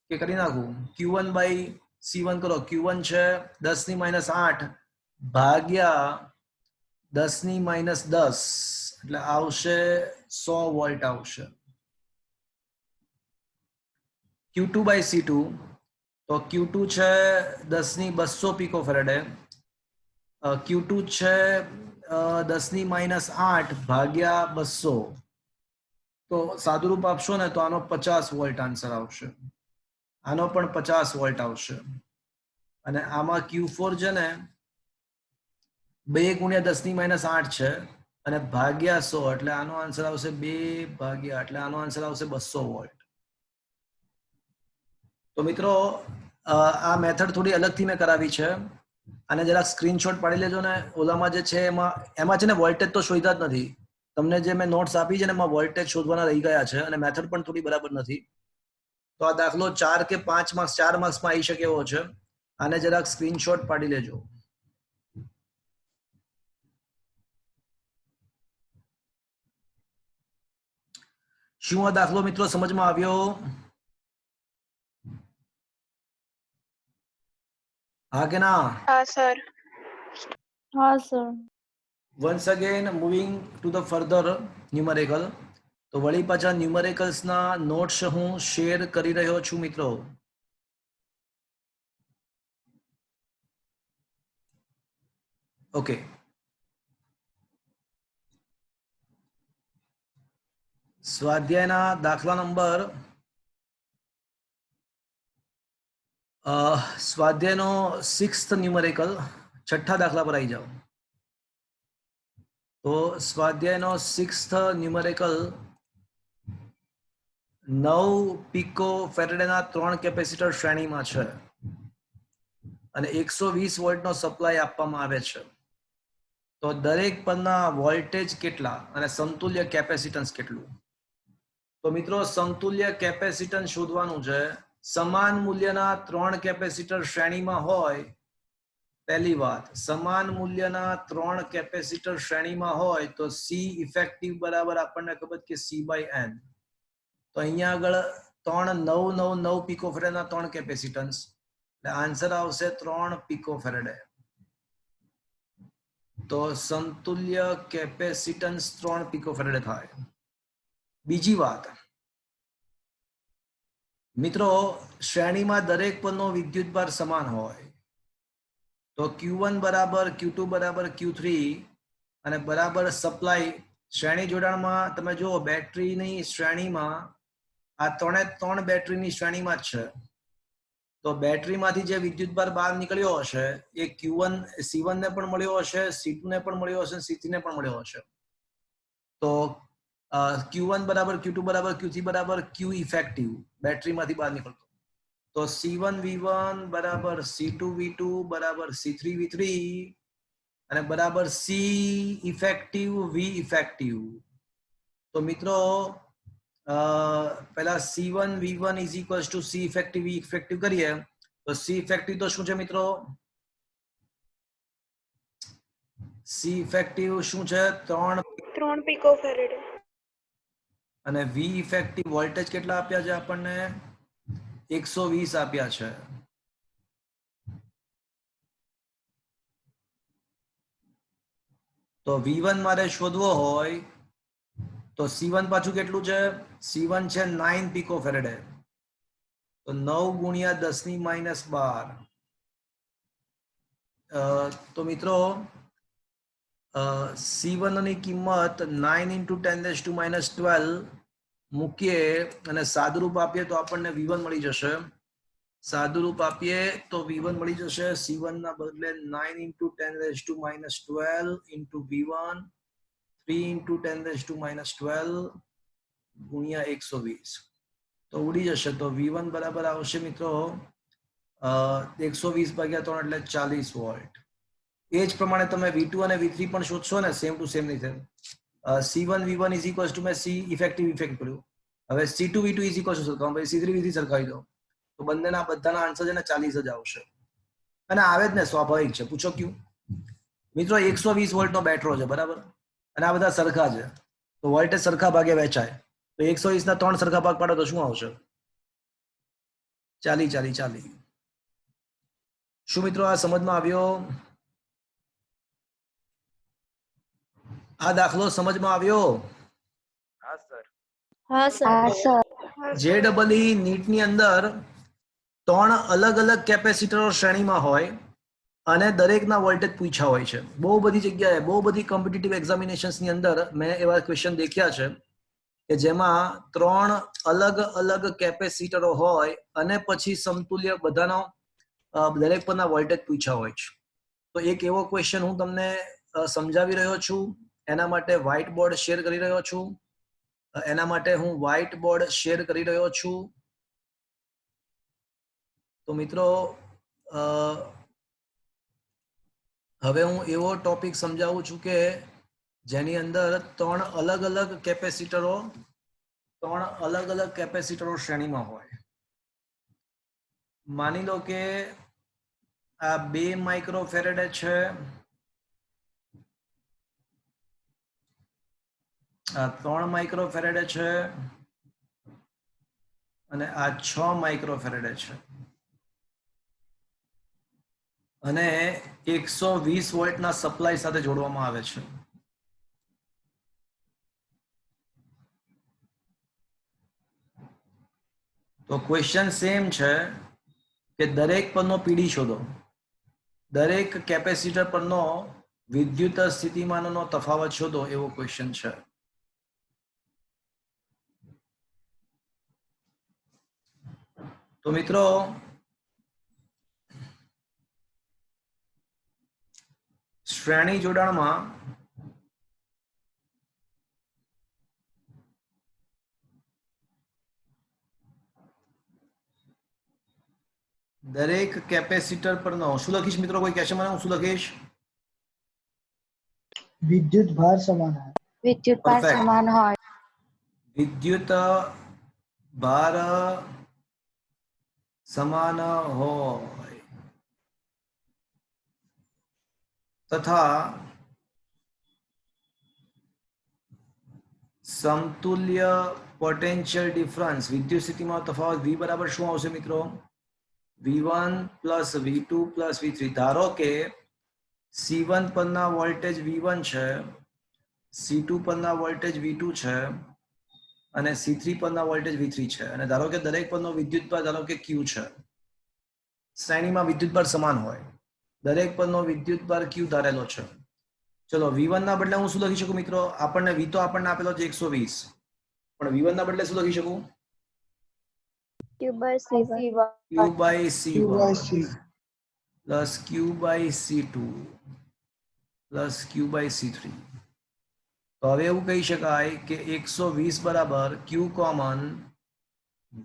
કે કરી નાખું? Q1/C1 કરો. Q1 છે 10⁻8 ભાગ્યા 10⁻10 એટલે આવશે 100 વોલ્ટ આવશે. Q2/C2, તો Q2 છે 10⁻200 પિકો ફેરેડે. Q2 છે 10⁻8 ભાગ્યા 200, તો સાદુરૂપ આપશો ને તો આનો 50 વોલ્ટ આન્સર આવશે. આનો પણ 50 વોલ્ટ આવશે. અને આમાં Q4 છે ને 2 × 10⁻8 છે અને ભાગ્યા 100 એટલે આનો આન્સર આવશે 2 ભાગ્યા, એટલે આનો આન્સર આવશે 200 વોલ્ટ. તો મિત્રો આ મેથડ થોડી અલગથી મેં કરાવી છે, અને જરાક સ્ક્રીનશોટ પાડી લેજો ને. ઓલામાં જે છે એમાં છે ને વોલ્ટેજ તો શોધ્યા જ નથી. તમને જે મેં નોટ્સ આપી છે ને એમાં વોલ્ટેજ શોધવાના રહી ગયા છે, અને મેથડ પણ થોડી બરાબર નથી. તો આ દાખલો 4 કે 5 માર્ક્સ 4 માર્ક્સમાં આવી શકે એવો છે. આને જરાક સ્ક્રીનશોટ પાડી લેજો. શું આ દાખલો મિત્રો સમજમાં આવ્યો? હા કે ના? હા સર. हाँ sir. Once again moving to the further numerical. તો વળી પાછા ન્યુમેરિકલ્સના નોટ્સ હું શેર કરી રહ્યો છું મિત્રો. ઓકે, સ્વાધ્યાયના દાખલા નંબર સ્વાધ્યાયનો 6th ન્યુમેરિકલ, છઠ્ઠા દાખલા પર આવી જાઓ. તો સ્વાધ્યાયનો 6th ન્યુમેરિકલ 9 પિકો ફેરેડેના 3 કેપેસિટર શ્રેણીમાં છે અને 120 વોલ્ટનો સપ્લાય આપવામાં આવે છે. તો દરેક પરના વોલ્ટેજ કેટલા અને સમતુલ્ય કેપેસિટન્સ કેટલું? તો મિત્રો સમતુલ્ય કેપેસિટન્સ શોધવાનું છે. સમાન મૂલ્યના 3 કેપેસિટર શ્રેણીમાં હોય, પહેલી વાત, સમાન મૂલ્યના 3 કેપેસિટર શ્રેણીમાં હોય તો C ઇફેક્ટિવ બરાબર આપણને ખબર કે C/N. તો અહીંયા આગળ 9 પિકો ફેરેડના 3 કેપેસિટન્સ, એટલે આન્સર આવશે 3 પિકો ફેરેડે. તો સમતુલ્ય કેપેસિટન્સ 3 પિકો ફેરેડે થાય. બીજી વાત મિત્રો, શ્રેણીમાં દરેક પરનો વિદ્યુતભાર સમાન હોય તો Q1 બરાબર Q2 બરાબર Q3 અને બરાબર સપ્લાય. શ્રેણી જોડાણમાં તમે જુઓ, બેટરીની શ્રેણીમાં આ 3 બેટરીની શ્રેણીમાં જ છે. તો બેટરીમાંથી જે વિદ્યુતભાર બહાર નીકળ્યો હશે એ C1 ને પણ મળ્યો હશે, C2 ને પણ મળ્યો હશે, C3 ને પણ મળ્યો હશે. તો Q1 બરાબર Q2 બરાબર Q3 બરાબર Q ઇફેક્ટિવ બેટરીમાંથી બહાર નીકળતો. તો C1 V1 બરાબર C2 V2 બરાબર C3 V3 અને બરાબર C ઇફેક્ટિવ V ઇફેક્ટિવ. તો મિત્રો પહેલા C1 V1 is equals to C effective V effective કરીએ તો C ઇફેક્ટિવ તો શું છે મિત્રો? C ઇફેક્ટિવ શું છે? 3 પિકો ફેરેડે. અને V ઇફેક્ટિવ વોલ્ટેજ કેટલા આપ્યા છે આપણને? 120 આપ્યા છે. તો V1 મારે શોધવો હોય તો C1 પાછું કેટલું છે? C1 છે 9 પિકો ફેરેડે. તો 9 ગુણ્યા 10⁻12 તો મિત્રો C1 ની કિંમત 9 × 10⁻12 મૂકીએ અને સાદુરૂપ આપીએ તો આપણને V1 મળી જશે. સાદુરૂપ આપીએ તો V1 મળી જશે. C1 ના બદલે 9 × 10⁻12 × V1 3 × 10⁻12 ગુણ્યા 120 તો ઉડી જશે. તો V1 બરાબર આવશે મિત્રો 120/3 એટલે 40 વોલ્ટ. એ જ પ્રમાણે તમે V2 અને V3 પણ શોધશો ને સેમ ટુ સેમ રીતે. C1 V1 is equals to મેં C ઇફેક્ટિવ ઇફેક્ટ કર્યું. હવે C2 V2 is equals to સરખાવો, પછી C3 V3 સરખાવી દો તો બધાના આન્સર છે ને 40 જ આવશે. અને આવે જ ને, સ્વાભાવિક છે. પૂછો ક્યું? મિત્રો 120 વોલ્ટનો બેટરો છે બરાબર, અને આ બધા સરખા છે તો વોલ્ટેજ સરખા ભાગે વહેંચાય. તો 120 ના 3 સરખા ભાગ પાડો તો શું આવશે? 40. શું મિત્રો આ સમજમાં આવ્યો? આ દાખલો સમજમાં આવ્યો? હા સર. હા સર. JEE નીટની અંદર 3 અલગ અલગ કેપેસિટરો શ્રેણીમાં હોય અને દરેકના વોલ્ટેજ પૂછ્યા હોય છે. બહુ બધી જગ્યાએ, બહુ બધી કોમ્પિટિટિવ એક્ઝામિનેશન્સની અંદર મેં એવા ક્વેશ્ચન દેખ્યા છે કે જેમાં 3 અલગ અલગ કેપેસિટરો હોય અને પછી સમતુલ્ય બધાનો દરેક પરના વોલ્ટેજ પૂછ્યા હોય છે. તો એક એવો ક્વેશ્ચન હું તમને સમજાવી રહ્યો છું. એના માટે વ્હાઇટ બોર્ડ શેર કરી રહ્યો છું. તો મિત્રો હવે હું એવો ટોપિક સમજાવું છું કે જેની અંદર 3 અલગ અલગ કેપેસિટરો શ્રેણીમાં હોય. માની લો કે આ 2 માઇક્રોફેરેડ છે, આ 3 માઇક્રોફેરેડ છે અને આ 6 માઇક્રોફેરેડ છે અને 120 વોલ્ટના સપ્લાય સાથે જોડવામાં આવે છે. તો ક્વેશ્ચન સેમ છે કે દરેક પરનો પીડી શોધો. દરેક કેપેસિટર પરનો વિદ્યુત સ્થિતિમાનનો તફાવત શોધો એવો ક્વેશ્ચન છે. તો મિત્રો શ્રેણી જોડાણમાં દરેક કેપેસિટર પરનો શું લખીશ મિત્રો? કોઈ કહેશે મને હું શું લખીશ? વિદ્યુત ભાર સમાન હોય. વિદ્યુત ભાર Perfect. સમાન હોય. વિદ્યુત ભાર સમાન હોય તથા સમતુલ્ય પોટેન્શિયલ ડિફરન્સ વિદ્યુત સ્થિતિમાં તફાવત V બરાબર શું આવશે મિત્રો? V1 plus V2 plus V3. ધારો કે C1 પરના વોલ્ટેજ V1 છે, C2 પરના વોલ્ટેજ V2 છે અને C3 પરના વોલ્ટેજ V3 છે, અને ધારો કે દરેક પરનો વિદ્યુતભાર ધારો કે Q છે. શ્રેણીમાં વિદ્યુતભાર સમાન હોય, દરેક પરનો વિદ્યુતભાર Q ધારેલો છે. ચલો V1 ના બદલે હું શું લખી શકું મિત્રો? V તો આપણને આપેલો છે 120, પણ V1 ના બદલે શું લખી શકું? Q by C1. Q by C1 plus Q by C2 plus Q by C3. તો હવે એવું કહી શકાય કે 120 બરાબર Q common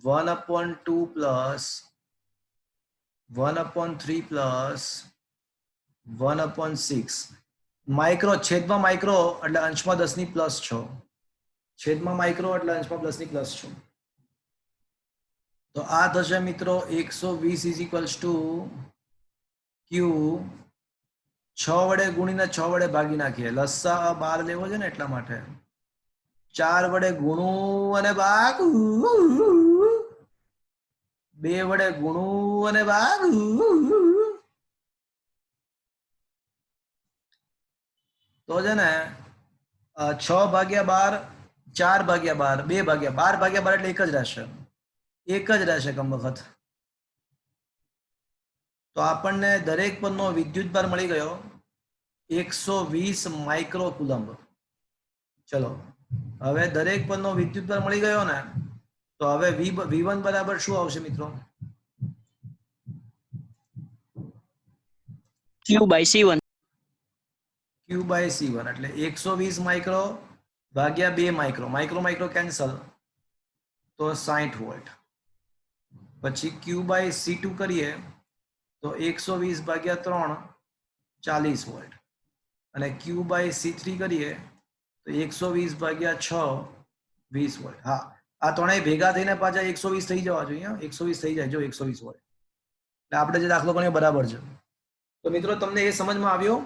1/2 plus 1/3 plus 1/6. Micro છેદમાં માઇક્રો એટલે અંશમાં 10⁻6. છેદમાં માઇક્રો એટલે અંશમાં 10⁻6. તો આ થશે મિત્રો 120 ઇઝ ઇક્વલ્સ ટુ Q 6 વડે ગુણીને 6 વડે ભાગી નાખીએ. લસા 12 લેવો છે ને એટલા માટે 4 વડે ગુણવું અને ભાગવું, 2 વડે ગુણવું અને ભાગવું. તો છે ને 6/12, 4/12, 2/12, 12/12 એટલે એક જ રહેશે. એક જ રહેશે કમ વખત. તો આપણને દરેક પરનો વિદ્યુતભાર મળી ગયો 120 માઇક્રો કુલમ્બ. ચલો હવે દરેક પરનો વિદ્યુતભાર મળી ગયો ને, તો હવે V1 બરાબર શું આવશે મિત્રો? Q by C1. Q by C1 એટલે 120 માઇક્રો ભાગ્યા 2 માઇક્રો, માઇક્રો માઇક્રો કેન્સલ, તો 60 વોલ્ટ. પછી Q by C2 કરીએ તો 120 ભાગ્યા 3 40 વોલ્ટ, અને Q by C3 કરીએ તો 120 ભાગ્યા 6 20 વોલ્ટ. હા, આ ત્રણેય ભેગા થઈને પાછા 120 થઈ જવા જોઈએ. 120 થઈ જાય જો 120 વોલ્ટ. એટલે આપણે જે દાખલો ગણ્યો બરાબર છે. તો મિત્રો તમને એ સમજમાં આવ્યો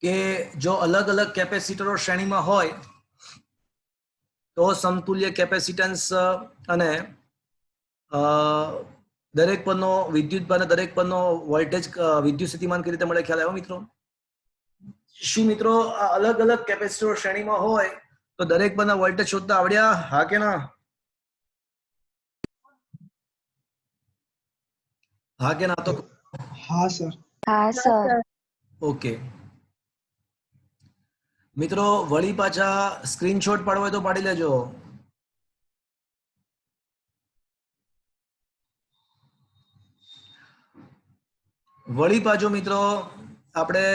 કે જો અલગ અલગ કેપેસિટરો શ્રેણીમાં હોય તો સમતુલ્ય કેપેસિટન્સ અને દરેક પરનો વિદ્યુતભાર અને દરેક પરનો વોલ્ટેજ વિદ્યુત સ્થિતિમાન કઈ રીતે મળે ખ્યાલ આવ્યો મિત્રો? શું મિત્રો આ અલગ અલગ કેપેસિટરો શ્રેણીમાં હોય તો દરેક પરના વોલ્ટેજ શોધતા આવડ્યા? હા કે ના? હા કે ના? તો हाँ सर हाँ सर ઓકે મિત્રો, વળી પાછા સ્ક્રીનશોટ પાડવો હોય તો પાડી લેજો. વળી પાછો મિત્રો આપણે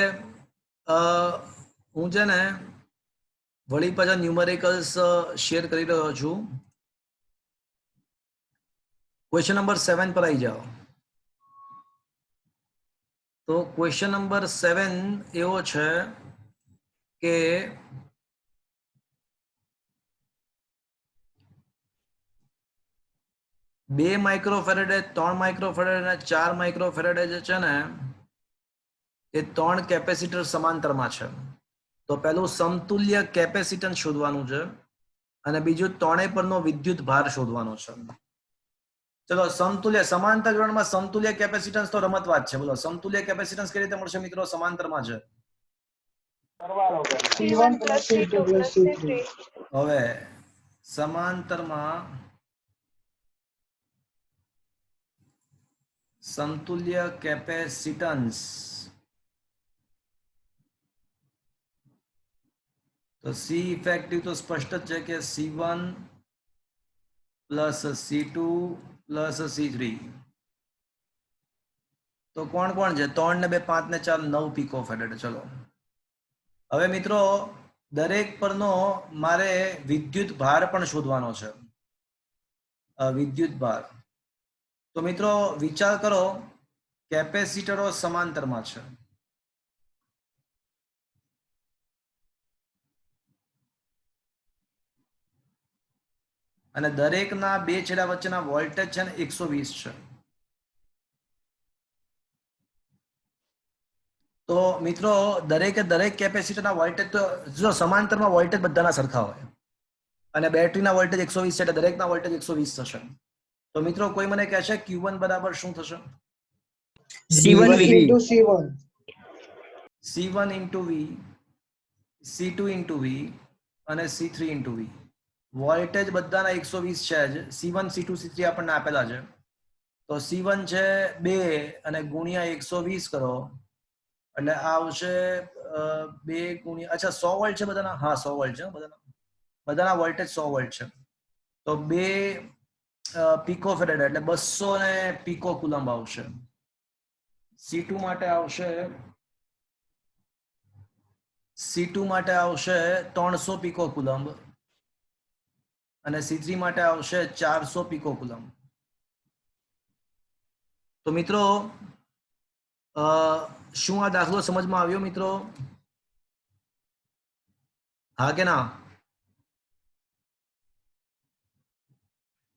હું છે ને વળી પાછા ન્યુમેરિકલ્સ શેર કરી રહ્યો છું. ક્વેશ્ચન નંબર 7 પર આવી જાઓ. તો ક્વેશ્ચન નંબર 7 એવો છે કે બે માઇક્રોફેરેડે, 3 માઇક્રોફેરેડે અને 4 માઇક્રોફેરેડે જે છે ને એ 3 કેપેસિટર સમાંતરમાં છે. તો પહેલું સમતુલ્ય કેપેસિટન્સ શોધવાનું છે અને બીજું ત્રણેય પરનો વિદ્યુત ભાર શોધવાનો છે. ચલો સમતુલ્ય સમાંતર જોડાણમાં સમતુલ્ય કેપેસિટન્સ તો રમતવાત છે. બોલો સમતુલ્ય કેપેસિટન્સ કઈ રીતે મળશે મિત્રો? સમાંતરમાં છે. C1 plus C2 plus C3 હવે સમાંતરમાં સમતુલ્ય કેપેસિટન્સ, તો C ઇફેક્ટિવ તો સ્પષ્ટ જ છે કે C1 plus C2 plus C3. તો કોણ કોણ છે? 3 ને 2 5 ને 4 9 પીકો ફેરેડ. ચલો હવે મિત્રો દરેક પરનો મારે વિદ્યુત ભાર પણ શોધવાનો છે. વિદ્યુત ભાર. તો મિત્રો વિચાર કરો, કેપેસિટરો સમાંતરમાં છે. અને દરેકના બે છેડા વચ્ચેના વોલ્ટેજ છે ને 120 છે. તો મિત્રો દરેકે દરેક કેપેસિટરના વોલ્ટેજ તો જો સમાંતરમાં વોલ્ટેજ બધાના સરખા હોય અને બેટરીના વોલ્ટેજ 120 છે એટલે દરેકના વોલ્ટેજ 120 થશે. તો મિત્રો કોઈ મને કહેશે Q1 બરાબર શું થશે? C1 V. into C1 C1 into V, C2 into V અને C3 into V. વોલ્ટેજ બધાના 120 છે જ. C1 C2 C3 આપણને આપેલા છે. તો C1 છે 2 અને ગુણ્યા 120 કરો એટલે આ આવશે 2 ગુણ્યા, અચ્છા 100 વોલ્ટ છે બધાના? હા 100 વોલ્ટ છે બધાના વોલ્ટેજ 100 વોલ્ટ છે. તો 2 પીકો ફેરેડ એટલે 200 પીકો કુલમ્બ આવશે. C2 માટે આવશે 300 પીકો કુલમ્બ અને C3 માટે આવશે 400 પીકો કુલમ્બ. તો મિત્રો શું આ દાખલો સમજમાં આવ્યો મિત્રો? હા કે ના?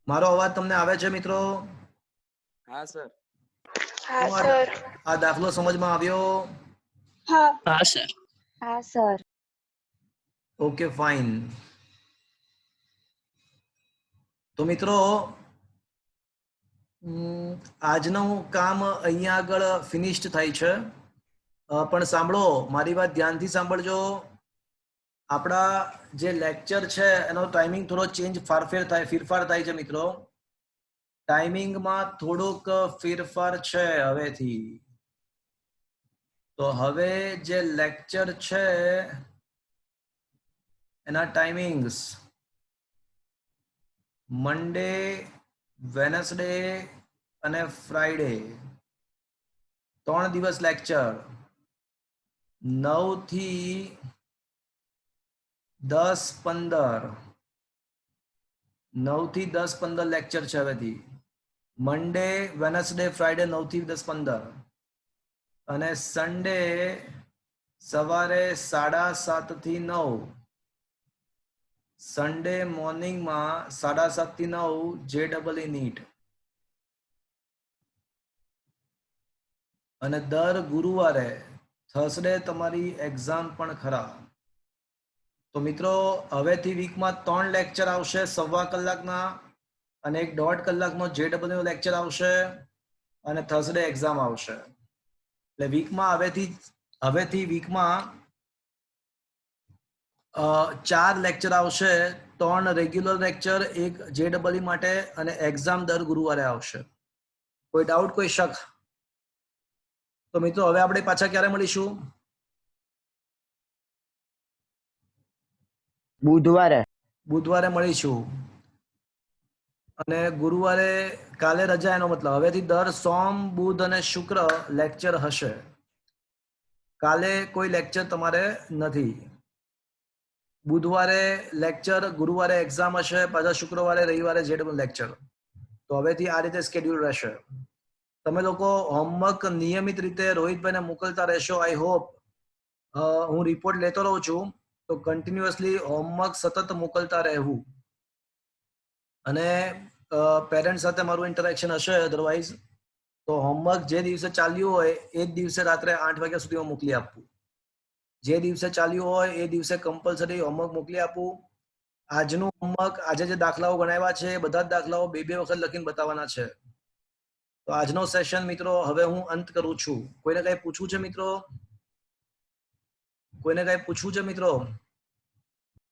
મારો અવાજ તમને આવે છે મિત્રો? હા સર. હા સર. આ દાખલો સમજમાં આવ્યો? હા સર. हाँ सर ઓકે ફાઇન. તો મિત્રો આજનું કામ અહીંયા આગળ ફિનિશ્ડ થાય છે. પણ સાંભળો, મારી વાત ધ્યાનથી સાંભળજો. આપણા જે લેક્ચર છે એનો ટાઈમિંગ થોડો ચેન્જ ફેરફાર થાય છે મિત્રો. ટાઈમિંગમાં થોડોક ફેરફાર છે હવેથી. તો હવે જે લેક્ચર છે એના ટાઈમિંગ્સ મંડે, વેનસડે અને ફ્રાઈડે 3 દિવસ લેક્ચર 9 થી 10-15 9 થી 10-15 લેક્ચર છે હવેથી. મંડે, વેનસડે, ફ્રાઈડે 9 થી 10-15 અને સન્ડે સવારે 7:30 થી 9. સન્ડે મોર્નિંગમાં 7:30 થી 9 JEE નીટ. અને દર ગુરુવારે થર્સડે તમારી એક્ઝામ પણ ખરા. તો મિત્રો હવેથી વીકમાં 3 લેક્ચર આવશે 1.25 કલાકના અને 1.5 કલાકનો JEE લેક્ચર આવશે અને થર્સડે એક્ઝામ આવશે. એટલે વીકમાં હવેથી વીકમાં 4 લેક્ચર આવશે. 3 રેગ્યુલર લેક્ચર, 1 JEE માટે અને એક્ઝામ દર ગુરુવારે આવશે. કોઈ ડાઉટ, કોઈ શક? તો મિત્રો હવે આપણે પાછા ક્યારે મળીશું? બુધવારે મળીશું. અને ગુરુવારે કાલે રજા, એનો મતલબ હવેથી દર સોમ, બુધ અને શુક્ર લેક્ચર હશે. કાલે કોઈ લેક્ચર તમારે નથી. બુધવારે લેક્ચર, ગુરુવારે એક્ઝામ હશે, પાછા શુક્રવારે, રવિવારે JEE લેક્ચર. તો હવેથી આ રીતે સ્કેડ્યુલ રહેશે. તમે લોકો હોમવર્ક નિયમિત રીતે રોહિતભાઈને મોકલતા રહેશો. I hope. હું રિપોર્ટ લેતો રહું છું, તો કન્ટિન્યુઅસલી હોમવર્ક સતત મોકલતા રહેવું. અને પેરેન્ટ્સ સાથે મારું ઇન્ટરેક્શન હશે. અધરવાઇઝ તો હોમવર્ક જે દિવસે ચાલ્યું હોય એ જ દિવસે રાત્રે 8 વાગ્યા સુધીમાં મોકલી આપવું. જે દિવસે ચાલ્યું હોય એ દિવસે કમ્પલસરી હોમવર્ક મોકલી આપવું. આજનું હોમવર્ક, આજે જે દાખલાઓ ગણાવ્યા છે એ બધા જ દાખલાઓ 2 વખત લખીને બતાવવાના છે. તો આજનો સેશન મિત્રો હવે હું અંત કરું છું. કોઈને કઈ પૂછવું છે મિત્રો?